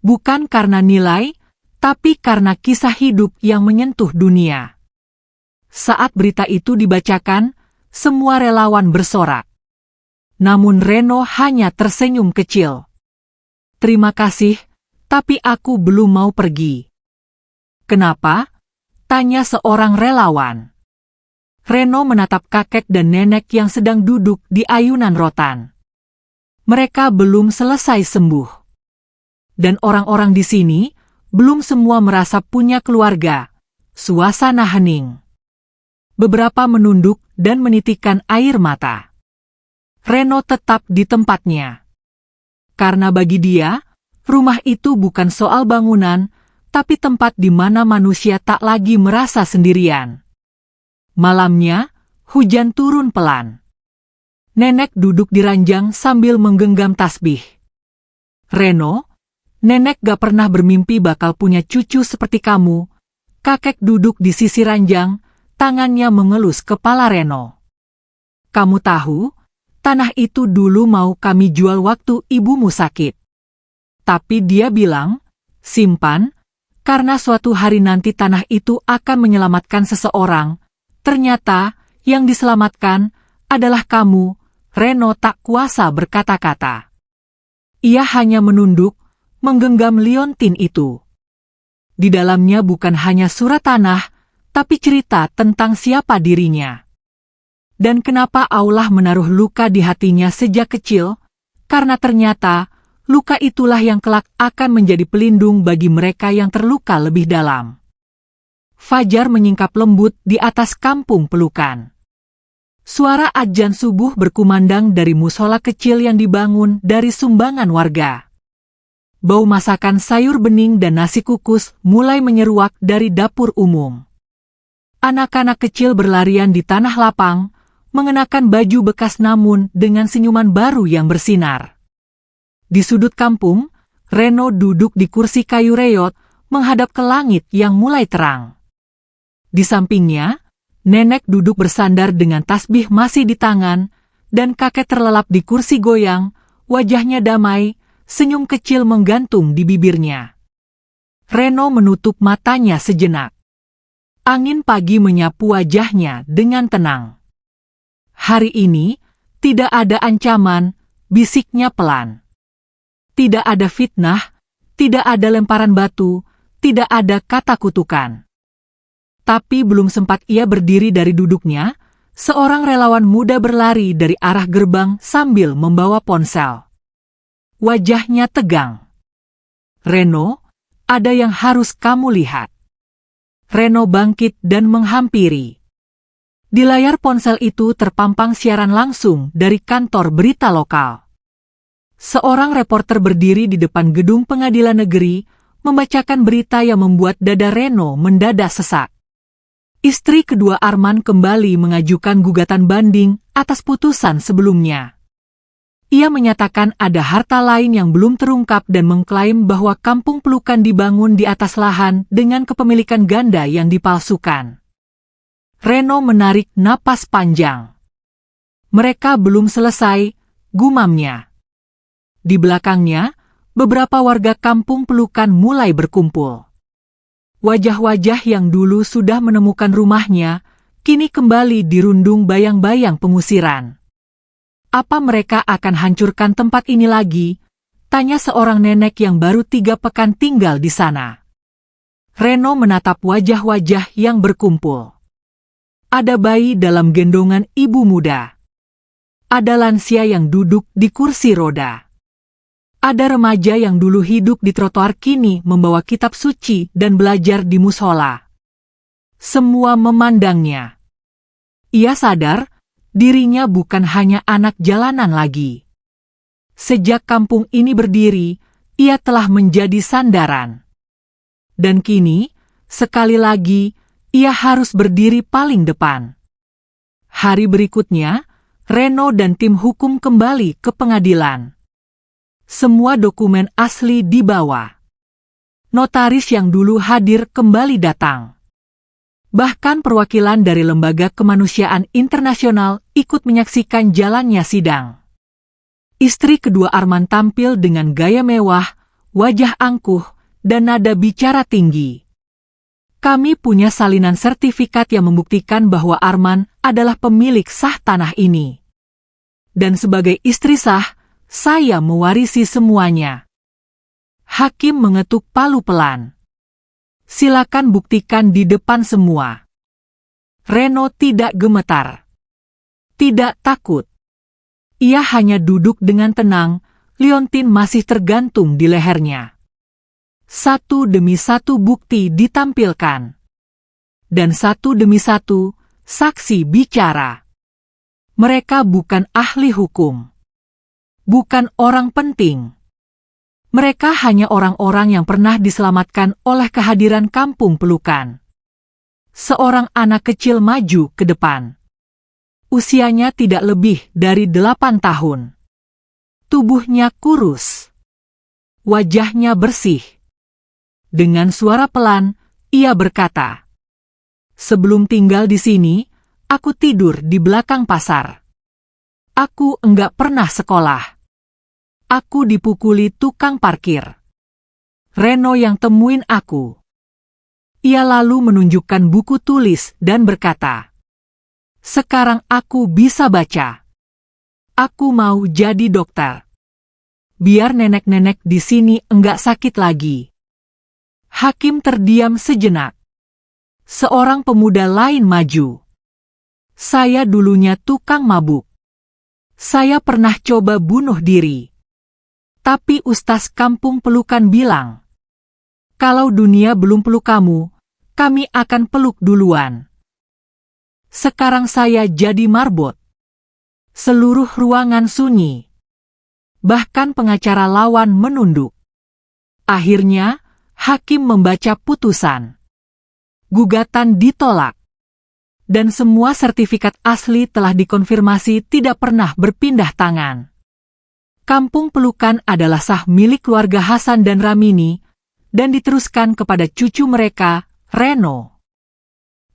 [SPEAKER 1] Bukan karena nilai, tapi karena kisah hidup yang menyentuh dunia. Saat berita itu dibacakan, semua relawan bersorak. Namun Reno hanya tersenyum kecil. Terima kasih, tapi aku belum mau pergi. Kenapa? Tanya seorang relawan. Reno menatap kakek dan nenek yang sedang duduk di ayunan rotan. Mereka belum selesai sembuh. Dan orang-orang di sini, belum semua merasa punya keluarga. Suasana hening. Beberapa menunduk dan menitikkan air mata. Reno tetap di tempatnya. Karena bagi dia, rumah itu bukan soal bangunan, tapi tempat di mana manusia tak lagi merasa sendirian. Malamnya, hujan turun pelan. Nenek duduk di ranjang sambil menggenggam tasbih. Reno, nenek gak pernah bermimpi bakal punya cucu seperti kamu. Kakek duduk di sisi ranjang, tangannya mengelus kepala Reno. Kamu tahu, tanah itu dulu mau kami jual waktu ibumu sakit. Tapi dia bilang, simpan, karena suatu hari nanti tanah itu akan menyelamatkan seseorang. Ternyata, yang diselamatkan adalah kamu. Reno tak kuasa berkata-kata. Ia hanya menunduk, menggenggam liontin itu. Di dalamnya bukan hanya surat tanah, tapi cerita tentang siapa dirinya. Dan kenapa Allah menaruh luka di hatinya sejak kecil? Karena ternyata, luka itulah yang kelak akan menjadi pelindung bagi mereka yang terluka lebih dalam. Fajar menyingkap lembut di atas Kampung Pelukan. Suara adzan subuh berkumandang dari musola kecil yang dibangun dari sumbangan warga. Bau masakan sayur bening dan nasi kukus mulai menyeruak dari dapur umum. Anak-anak kecil berlarian di tanah lapang, mengenakan baju bekas namun dengan senyuman baru yang bersinar. Di sudut kampung, Reno duduk di kursi kayu reot, menghadap ke langit yang mulai terang. Di sampingnya, nenek duduk bersandar dengan tasbih masih di tangan, dan kakek terlelap di kursi goyang, wajahnya damai, senyum kecil menggantung di bibirnya. Reno menutup matanya sejenak. Angin pagi menyapu wajahnya dengan tenang. Hari ini, tidak ada ancaman, bisiknya pelan. Tidak ada fitnah, tidak ada lemparan batu, tidak ada kata kutukan. Tapi belum sempat ia berdiri dari duduknya, seorang relawan muda berlari dari arah gerbang sambil membawa ponsel. Wajahnya tegang. "Reno, ada yang harus kamu lihat." Reno bangkit dan menghampiri. Di layar ponsel itu terpampang siaran langsung dari kantor berita lokal. Seorang reporter berdiri di depan gedung pengadilan negeri, membacakan berita yang membuat dada Reno mendadak sesak. Istri kedua Arman kembali mengajukan gugatan banding atas putusan sebelumnya. Ia menyatakan ada harta lain yang belum terungkap dan mengklaim bahwa kampung pelukan dibangun di atas lahan dengan kepemilikan ganda yang dipalsukan. Reno menarik napas panjang. "Mereka belum selesai," gumamnya. Di belakangnya, beberapa warga kampung pelukan mulai berkumpul. Wajah-wajah yang dulu sudah menemukan rumahnya, kini kembali dirundung bayang-bayang pengusiran. "Apa mereka akan hancurkan tempat ini lagi?" tanya seorang nenek yang baru 3 pekan tinggal di sana. Reno menatap wajah-wajah yang berkumpul. Ada bayi dalam gendongan ibu muda. Ada lansia yang duduk di kursi roda. Ada remaja yang dulu hidup di trotoar kini membawa kitab suci dan belajar di musola. Semua memandangnya. Ia sadar, dirinya bukan hanya anak jalanan lagi. Sejak kampung ini berdiri, ia telah menjadi sandaran. Dan kini, sekali lagi, ia harus berdiri paling depan. Hari berikutnya, Reno dan tim hukum kembali ke pengadilan. Semua dokumen asli dibawa. Notaris yang dulu hadir kembali datang. Bahkan perwakilan dari Lembaga Kemanusiaan Internasional ikut menyaksikan jalannya sidang. Istri kedua Arman tampil dengan gaya mewah, wajah angkuh, dan nada bicara tinggi. "Kami punya salinan sertifikat yang membuktikan bahwa Arman adalah pemilik sah tanah ini. Dan sebagai istri sah, saya mewarisi semuanya." Hakim mengetuk palu pelan. "Silakan buktikan di depan semua." Reno tidak gemetar. Tidak takut. Ia hanya duduk dengan tenang, liontin masih tergantung di lehernya. Satu demi satu bukti ditampilkan. Dan satu demi satu, saksi bicara. Mereka bukan ahli hukum. Bukan orang penting. Mereka hanya orang-orang yang pernah diselamatkan oleh kehadiran kampung pelukan. Seorang anak kecil maju ke depan. Usianya tidak lebih dari 8 tahun. Tubuhnya kurus. Wajahnya bersih. Dengan suara pelan, ia berkata, "Sebelum tinggal di sini, aku tidur di belakang pasar. Aku enggak pernah sekolah. Aku dipukuli tukang parkir. Reno yang temuin aku." Ia lalu menunjukkan buku tulis dan berkata, "Sekarang aku bisa baca. Aku mau jadi dokter. Biar nenek-nenek di sini enggak sakit lagi." Hakim terdiam sejenak. Seorang pemuda lain maju. "Saya dulunya tukang mabuk. Saya pernah coba bunuh diri. Tapi ustaz kampung pelukan bilang, kalau dunia belum peluk kamu, kami akan peluk duluan. Sekarang saya jadi marbot." Seluruh ruangan sunyi. Bahkan pengacara lawan menunduk. Akhirnya, hakim membaca putusan. Gugatan ditolak. Dan semua sertifikat asli telah dikonfirmasi tidak pernah berpindah tangan. Kampung pelukan adalah sah milik keluarga Hasan dan Ramini, dan diteruskan kepada cucu mereka, Reno.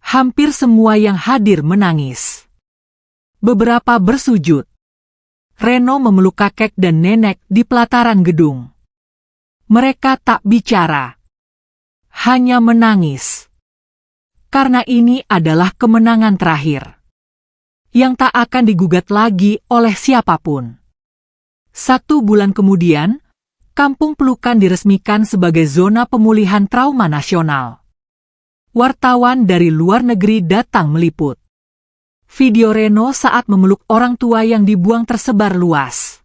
[SPEAKER 1] Hampir semua yang hadir menangis. Beberapa bersujud. Reno memeluk kakek dan nenek di pelataran gedung. Mereka tak bicara. Hanya menangis. Karena ini adalah kemenangan terakhir. Yang tak akan digugat lagi oleh siapapun. 1 bulan kemudian, Kampung Pelukan diresmikan sebagai zona pemulihan trauma nasional. Wartawan dari luar negeri datang meliput. Video Reno saat memeluk orang tua yang dibuang tersebar luas.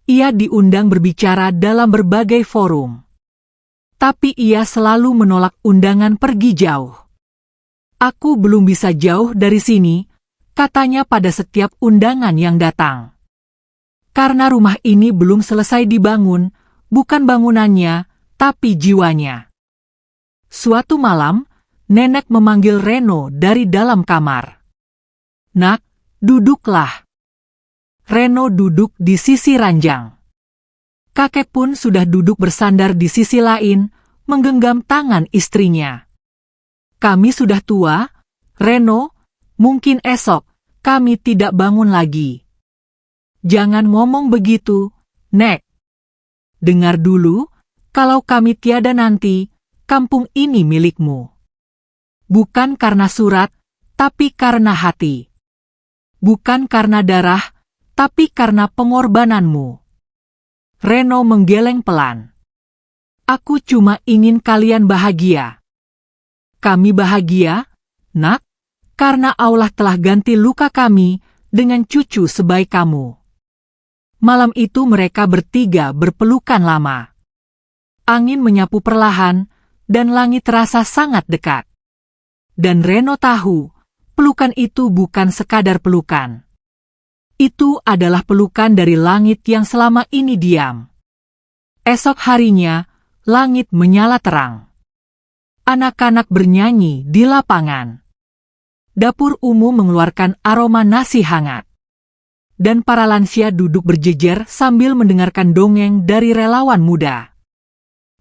[SPEAKER 1] Ia diundang berbicara dalam berbagai forum. Tapi ia selalu menolak undangan pergi jauh. Aku belum bisa jauh dari sini, katanya pada setiap undangan yang datang. Karena rumah ini belum selesai dibangun, bukan bangunannya, tapi jiwanya. Suatu malam, nenek memanggil Reno dari dalam kamar. "Nak, duduklah." Reno duduk di sisi ranjang. Kakek pun sudah duduk bersandar di sisi lain, menggenggam tangan istrinya. "Kami sudah tua, Reno, mungkin esok kami tidak bangun lagi." "Jangan ngomong begitu, Nek. Dengar dulu, kalau kami tiada nanti, kampung ini milikmu. Bukan karena surat, tapi karena hati. Bukan karena darah, tapi karena pengorbananmu." Reno menggeleng pelan. "Aku cuma ingin kalian bahagia." "Kami bahagia, Nak, karena Allah telah ganti luka kami dengan cucu sebaik kamu." Malam itu mereka bertiga berpelukan lama. Angin menyapu perlahan, dan langit terasa sangat dekat. Dan Reno tahu, pelukan itu bukan sekadar pelukan. Itu adalah pelukan dari langit yang selama ini diam. Esok harinya, langit menyala terang. Anak-anak bernyanyi di lapangan. Dapur umum mengeluarkan aroma nasi hangat. Dan para lansia duduk berjejer sambil mendengarkan dongeng dari relawan muda.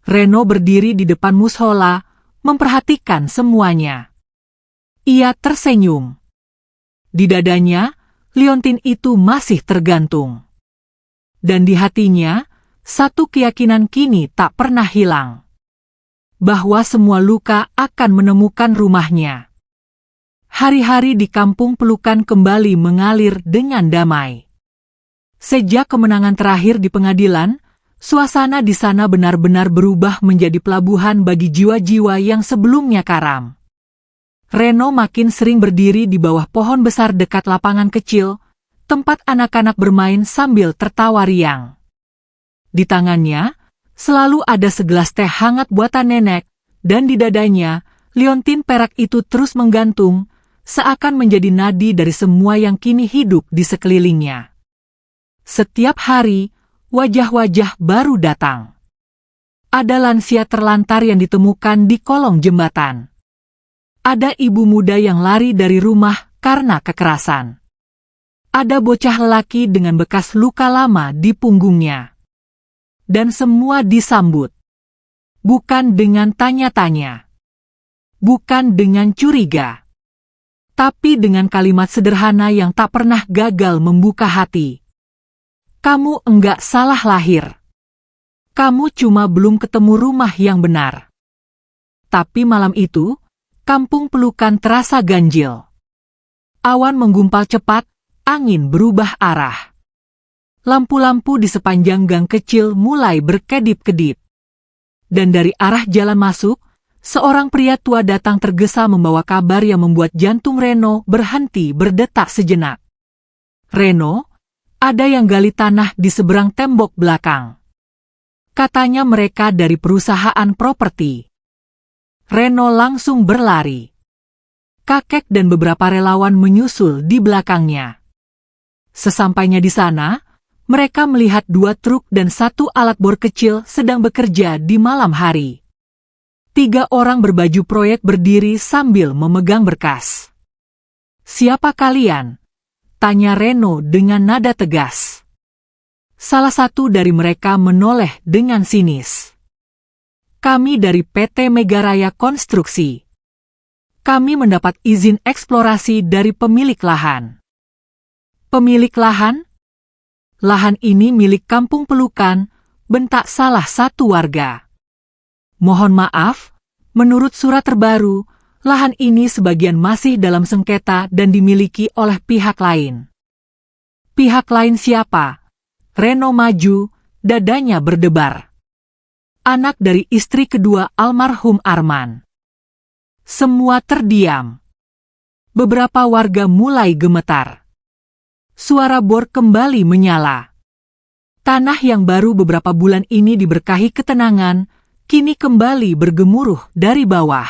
[SPEAKER 1] Reno berdiri di depan mushola, memperhatikan semuanya. Ia tersenyum. Di dadanya, liontin itu masih tergantung. Dan di hatinya, satu keyakinan kini tak pernah hilang. Bahwa semua luka akan menemukan rumahnya. Hari-hari di Kampung Pelukan kembali mengalir dengan damai. Sejak kemenangan terakhir di pengadilan, suasana di sana benar-benar berubah menjadi pelabuhan bagi jiwa-jiwa yang sebelumnya karam. Reno makin sering berdiri di bawah pohon besar dekat lapangan kecil, tempat anak-anak bermain sambil tertawa riang. Di tangannya, selalu ada segelas teh hangat buatan nenek, dan di dadanya, liontin perak itu terus menggantung, seakan menjadi nadi dari semua yang kini hidup di sekelilingnya. Setiap hari, wajah-wajah baru datang. Ada lansia terlantar yang ditemukan di kolong jembatan. Ada ibu muda yang lari dari rumah karena kekerasan. Ada bocah lelaki dengan bekas luka lama di punggungnya. Dan semua disambut. Bukan dengan tanya-tanya. Bukan dengan curiga. Tapi dengan kalimat sederhana yang tak pernah gagal membuka hati. "Kamu enggak salah lahir. Kamu cuma belum ketemu rumah yang benar." Tapi malam itu, Kampung Pelukan terasa ganjil. Awan menggumpal cepat, angin berubah arah. Lampu-lampu di sepanjang gang kecil mulai berkedip-kedip. Dan dari arah jalan masuk, seorang pria tua datang tergesa membawa kabar yang membuat jantung Reno berhenti berdetak sejenak. "Reno, ada yang gali tanah di seberang tembok belakang. Katanya mereka dari perusahaan properti." Reno langsung berlari. Kakek dan beberapa relawan menyusul di belakangnya. Sesampainya di sana, mereka melihat 2 truk dan 1 alat bor kecil sedang bekerja di malam hari. 3 orang berbaju proyek berdiri sambil memegang berkas. "Siapa kalian?" tanya Reno dengan nada tegas. Salah satu dari mereka menoleh dengan sinis. "Kami dari PT Megaraya Konstruksi. Kami mendapat izin eksplorasi dari pemilik lahan." "Pemilik lahan? Lahan ini milik Kampung Pelukan," bentak salah satu warga. "Mohon maaf, menurut surat terbaru, lahan ini sebagian masih dalam sengketa dan dimiliki oleh pihak lain." "Pihak lain siapa?" Reno maju, dadanya berdebar. Anak dari istri kedua almarhum Arman. Semua terdiam. Beberapa warga mulai gemetar. Suara bor kembali menyala. Tanah yang baru beberapa bulan ini diberkahi ketenangan, kini kembali bergemuruh dari bawah.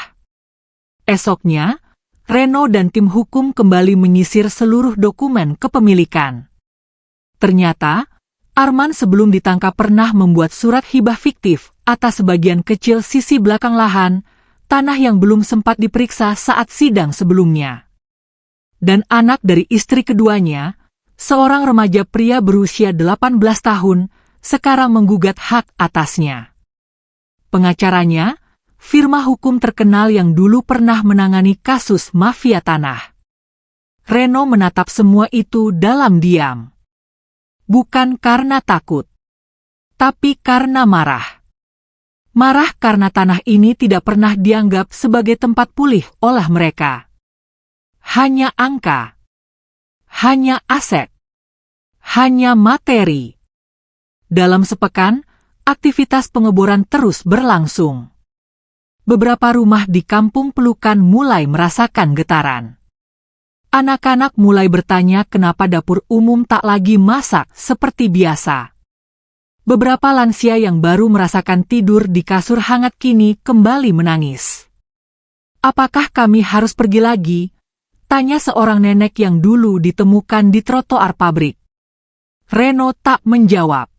[SPEAKER 1] Esoknya, Reno dan tim hukum kembali menyisir seluruh dokumen kepemilikan. Ternyata, Arman sebelum ditangkap pernah membuat surat hibah fiktif atas sebagian kecil sisi belakang lahan, tanah yang belum sempat diperiksa saat sidang sebelumnya. Dan anak dari istri keduanya, seorang remaja pria berusia 18 tahun, sekarang menggugat hak atasnya. Pengacaranya, firma hukum terkenal yang dulu pernah menangani kasus mafia tanah. Reno menatap semua itu dalam diam. Bukan karena takut, tapi karena marah. Marah karena tanah ini tidak pernah dianggap sebagai tempat pulih oleh mereka. Hanya angka. Hanya aset. Hanya materi. Dalam sepekan, aktivitas pengeboran terus berlangsung. Beberapa rumah di Kampung Pelukan mulai merasakan getaran. Anak-anak mulai bertanya kenapa dapur umum tak lagi masak seperti biasa. Beberapa lansia yang baru merasakan tidur di kasur hangat kini kembali menangis. "Apakah kami harus pergi lagi?" tanya seorang nenek yang dulu ditemukan di trotoar pabrik. Reno tak menjawab.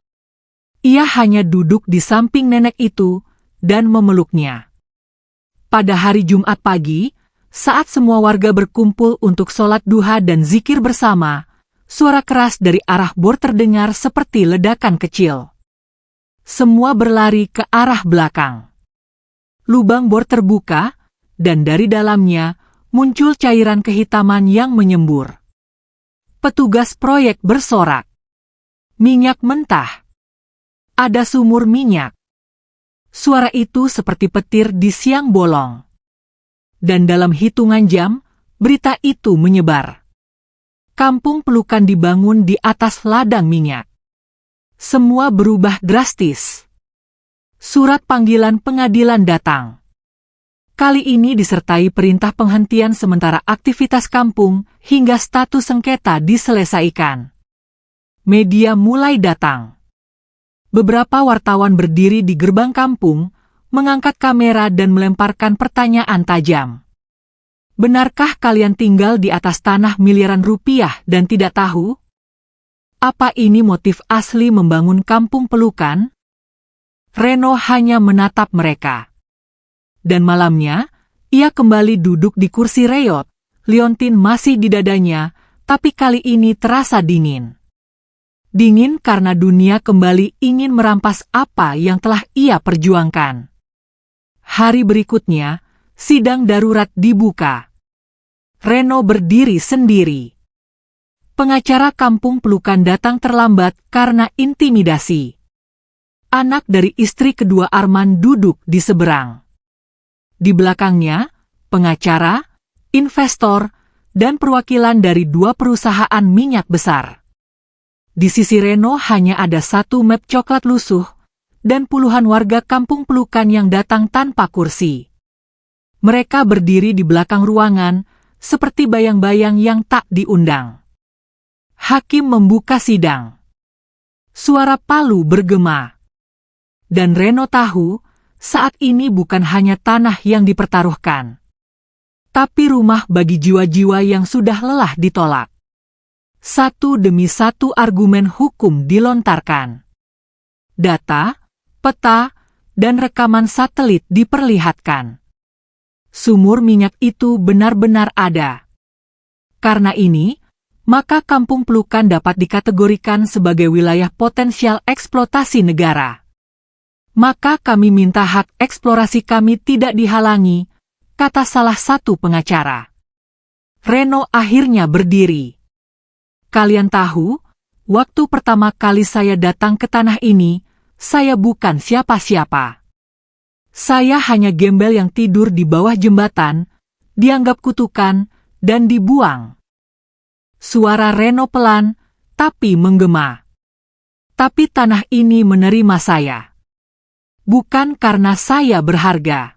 [SPEAKER 1] Ia hanya duduk di samping nenek itu dan memeluknya. Pada hari Jumat pagi, saat semua warga berkumpul untuk sholat duha dan zikir bersama, suara keras dari arah bor terdengar seperti ledakan kecil. Semua berlari ke arah belakang. Lubang bor terbuka, dan dari dalamnya muncul cairan kehitaman yang menyembur. Petugas proyek bersorak. Minyak mentah. Ada sumur minyak. Suara itu seperti petir di siang bolong. Dan dalam hitungan jam, berita itu menyebar. Kampung Pelukan dibangun di atas ladang minyak. Semua berubah drastis. Surat panggilan pengadilan datang. Kali ini disertai perintah penghentian sementara aktivitas kampung hingga status sengketa diselesaikan. Media mulai datang. Beberapa wartawan berdiri di gerbang kampung, mengangkat kamera dan melemparkan pertanyaan tajam. "Benarkah kalian tinggal di atas tanah miliaran rupiah dan tidak tahu? Apa ini motif asli membangun Kampung Pelukan?" Reno hanya menatap mereka. Dan malamnya, ia kembali duduk di kursi reot, liontin masih di dadanya, tapi kali ini terasa dingin. Dingin karena dunia kembali ingin merampas apa yang telah ia perjuangkan. Hari berikutnya, sidang darurat dibuka. Reno berdiri sendiri. Pengacara Kampung Pelukan datang terlambat karena intimidasi. Anak dari istri kedua Arman duduk di seberang. Di belakangnya, pengacara, investor, dan perwakilan dari 2 perusahaan minyak besar. Di sisi Reno hanya ada satu map coklat lusuh, dan puluhan warga Kampung Pelukan yang datang tanpa kursi. Mereka berdiri di belakang ruangan, seperti bayang-bayang yang tak diundang. Hakim membuka sidang. Suara palu bergema. Dan Reno tahu, saat ini bukan hanya tanah yang dipertaruhkan, tapi rumah bagi jiwa-jiwa yang sudah lelah ditolak. Satu demi satu argumen hukum dilontarkan. Data, peta, dan rekaman satelit diperlihatkan. Sumur minyak itu benar-benar ada. Karena ini, maka Kampung Pelukan dapat dikategorikan sebagai wilayah potensial eksploitasi negara. Maka kami minta hak eksplorasi kami tidak dihalangi, kata salah satu pengacara. Reno akhirnya berdiri. Kalian tahu, waktu pertama kali saya datang ke tanah ini, saya bukan siapa-siapa. Saya hanya gembel yang tidur di bawah jembatan, dianggap kutukan, dan dibuang. Suara Reno pelan, tapi menggema. Tapi tanah ini menerima saya. Bukan karena saya berharga.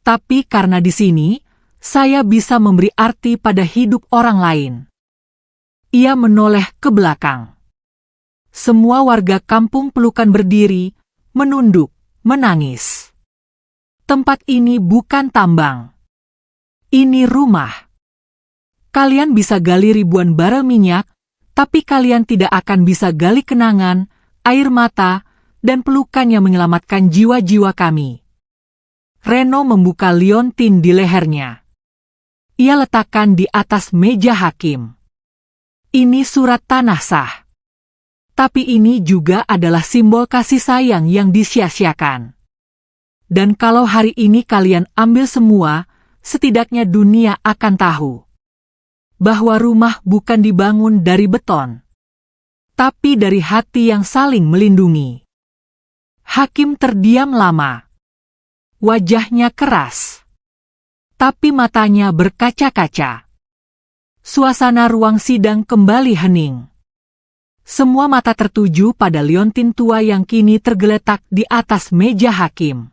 [SPEAKER 1] Tapi karena di sini, saya bisa memberi arti pada hidup orang lain. Ia menoleh ke belakang. Semua warga kampung Pelukan berdiri, menunduk, menangis. Tempat ini bukan tambang. Ini rumah. Kalian bisa gali ribuan barel minyak, tapi kalian tidak akan bisa gali kenangan, air mata, dan pelukan yang menyelamatkan jiwa-jiwa kami. Reno membuka liontin di lehernya. Ia letakkan di atas meja hakim. Ini surat tanah sah. Tapi ini juga adalah simbol kasih sayang yang disia-siakan. Dan kalau hari ini kalian ambil semua, setidaknya dunia akan tahu bahwa rumah bukan dibangun dari beton, tapi dari hati yang saling melindungi. Hakim terdiam lama. Wajahnya keras, tapi matanya berkaca-kaca. Suasana ruang sidang kembali hening. Semua mata tertuju pada liontin tua yang kini tergeletak di atas meja hakim.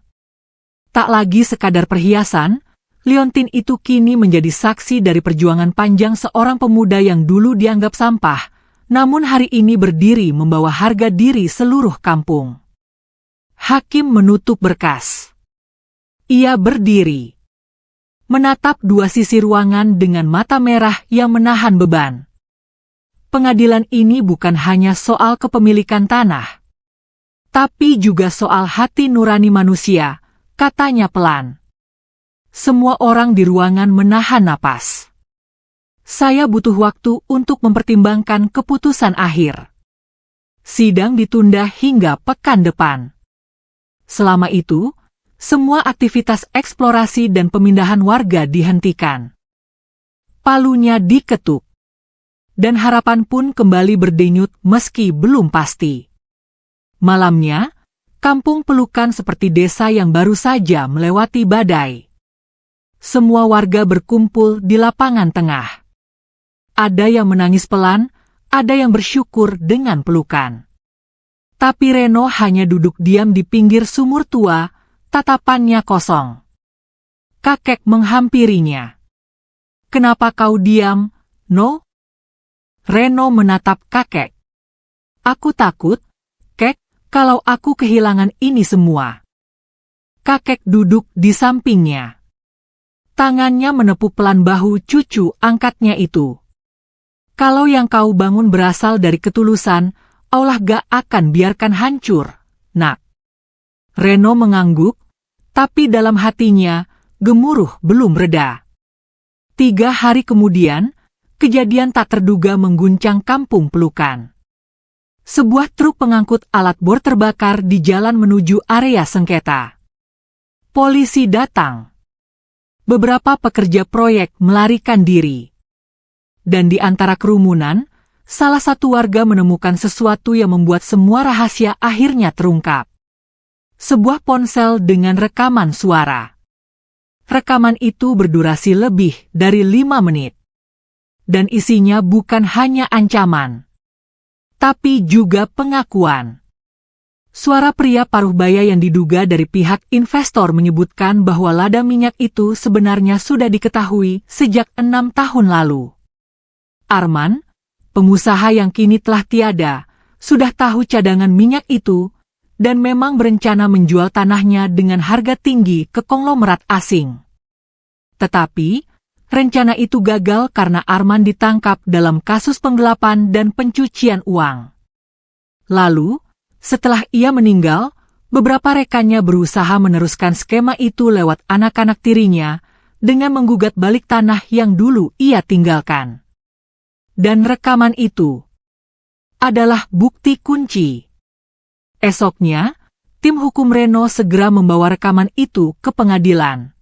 [SPEAKER 1] Tak lagi sekadar perhiasan, liontin itu kini menjadi saksi dari perjuangan panjang seorang pemuda yang dulu dianggap sampah, namun hari ini berdiri membawa harga diri seluruh kampung. Hakim menutup berkas. Ia berdiri, menatap dua sisi ruangan dengan mata merah yang menahan beban. Pengadilan ini bukan hanya soal kepemilikan tanah, tapi juga soal hati nurani manusia, katanya pelan. Semua orang di ruangan menahan napas. Saya butuh waktu untuk mempertimbangkan keputusan akhir. Sidang ditunda hingga pekan depan. Selama itu, semua aktivitas eksplorasi dan pemindahan warga dihentikan. Palunya diketuk. Dan harapan pun kembali berdenyut meski belum pasti. Malamnya, kampung Pelukan seperti desa yang baru saja melewati badai. Semua warga berkumpul di lapangan tengah. Ada yang menangis pelan, ada yang bersyukur dengan pelukan. Tapi Reno hanya duduk diam di pinggir sumur tua, tatapannya kosong. Kakek menghampirinya. "Kenapa kau diam, No?" Reno menatap kakek. "Aku takut, Kek, kalau aku kehilangan ini semua." Kakek duduk di sampingnya. Tangannya menepuk pelan bahu cucu angkatnya itu. "Kalau yang kau bangun berasal dari ketulusan, Allah gak akan biarkan hancur, Nak." Reno mengangguk, tapi dalam hatinya, gemuruh belum reda. 3 hari kemudian, kejadian tak terduga mengguncang kampung Pelukan. Sebuah truk pengangkut alat bor terbakar di jalan menuju area sengketa. Polisi datang. Beberapa pekerja proyek melarikan diri. Dan di antara kerumunan, salah satu warga menemukan sesuatu yang membuat semua rahasia akhirnya terungkap. Sebuah ponsel dengan rekaman suara. Rekaman itu berdurasi lebih dari 5 menit. Dan isinya bukan hanya ancaman, tapi juga pengakuan. Suara pria paruh baya yang diduga dari pihak investor menyebutkan bahwa ladang minyak itu sebenarnya sudah diketahui sejak 6 tahun lalu. Arman, pengusaha yang kini telah tiada, sudah tahu cadangan minyak itu, dan memang berencana menjual tanahnya dengan harga tinggi ke konglomerat asing. Tetapi, rencana itu gagal karena Arman ditangkap dalam kasus penggelapan dan pencucian uang. Lalu, setelah ia meninggal, beberapa rekannya berusaha meneruskan skema itu lewat anak-anak tirinya dengan menggugat balik tanah yang dulu ia tinggalkan. Dan rekaman itu adalah bukti kunci. Esoknya, tim hukum Reno segera membawa rekaman itu ke pengadilan.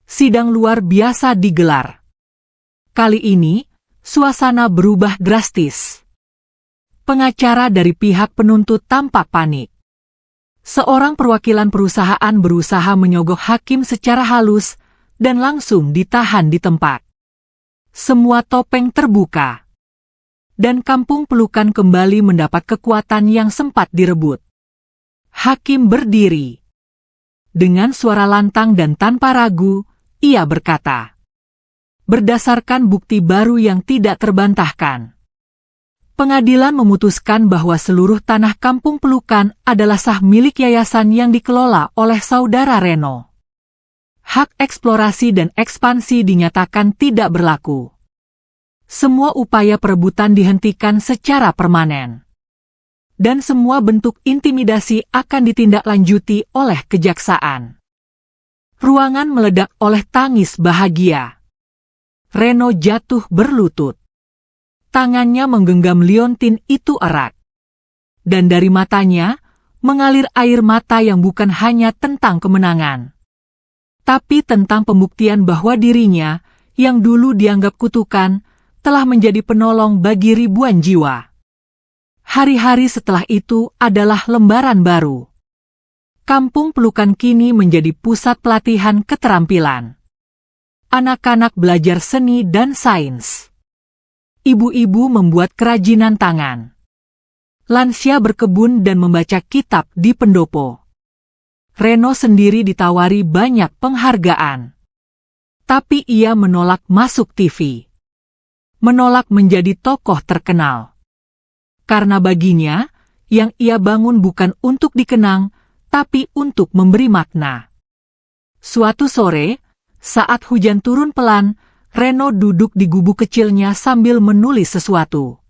[SPEAKER 1] Sidang luar biasa digelar. Kali ini, suasana berubah drastis. Pengacara dari pihak penuntut tampak panik. Seorang perwakilan perusahaan berusaha menyogok hakim secara halus dan langsung ditahan di tempat. Semua topeng terbuka. dan kampung pelukan kembali mendapat kekuatan yang sempat direbut. Hakim berdiri. Dengan suara lantang dan tanpa ragu, ia berkata, berdasarkan bukti baru yang tidak terbantahkan, pengadilan memutuskan bahwa seluruh tanah kampung pelukan adalah sah milik yayasan yang dikelola oleh saudara Reno. Hak eksplorasi dan ekspansi dinyatakan tidak berlaku. Semua upaya perebutan dihentikan secara permanen. Dan semua bentuk intimidasi akan ditindaklanjuti oleh kejaksaan. Ruangan meledak oleh tangis bahagia. Reno jatuh berlutut. Tangannya menggenggam liontin itu erat. Dan dari matanya, mengalir air mata yang bukan hanya tentang kemenangan, tapi tentang pembuktian bahwa dirinya, yang dulu dianggap kutukan, telah menjadi penolong bagi ribuan jiwa. Hari-hari setelah itu adalah lembaran baru. Kampung pelukan kini menjadi pusat pelatihan keterampilan. Anak-anak belajar seni dan sains. Ibu-ibu membuat kerajinan tangan. Lansia berkebun dan membaca kitab di pendopo. Reno sendiri ditawari banyak penghargaan. Tapi ia menolak masuk TV. Menolak menjadi tokoh terkenal. Karena baginya, yang ia bangun bukan untuk dikenang, tapi untuk memberi makna. Suatu sore, saat hujan turun pelan, Reno duduk di gubuk kecilnya sambil menulis sesuatu.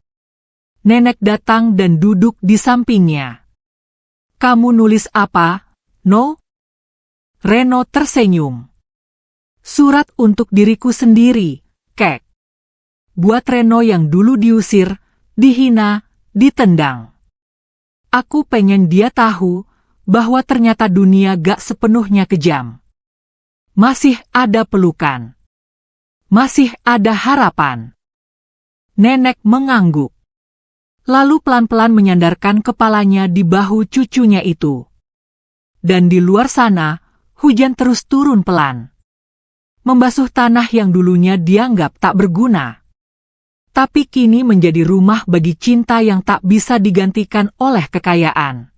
[SPEAKER 1] Nenek datang dan duduk di sampingnya. "Kamu nulis apa, No?" Reno tersenyum. "Surat untuk diriku sendiri, Kek." Buat Reno yang dulu diusir, dihina, ditendang. "Aku pengen dia tahu bahwa ternyata dunia gak sepenuhnya kejam. Masih ada pelukan. Masih ada harapan." Nenek mengangguk. Lalu pelan-pelan menyandarkan kepalanya di bahu cucunya itu. Dan di luar sana, hujan terus turun pelan. Membasuh tanah yang dulunya dianggap tak berguna. Tapi kini menjadi rumah bagi cinta yang tak bisa digantikan oleh kekayaan.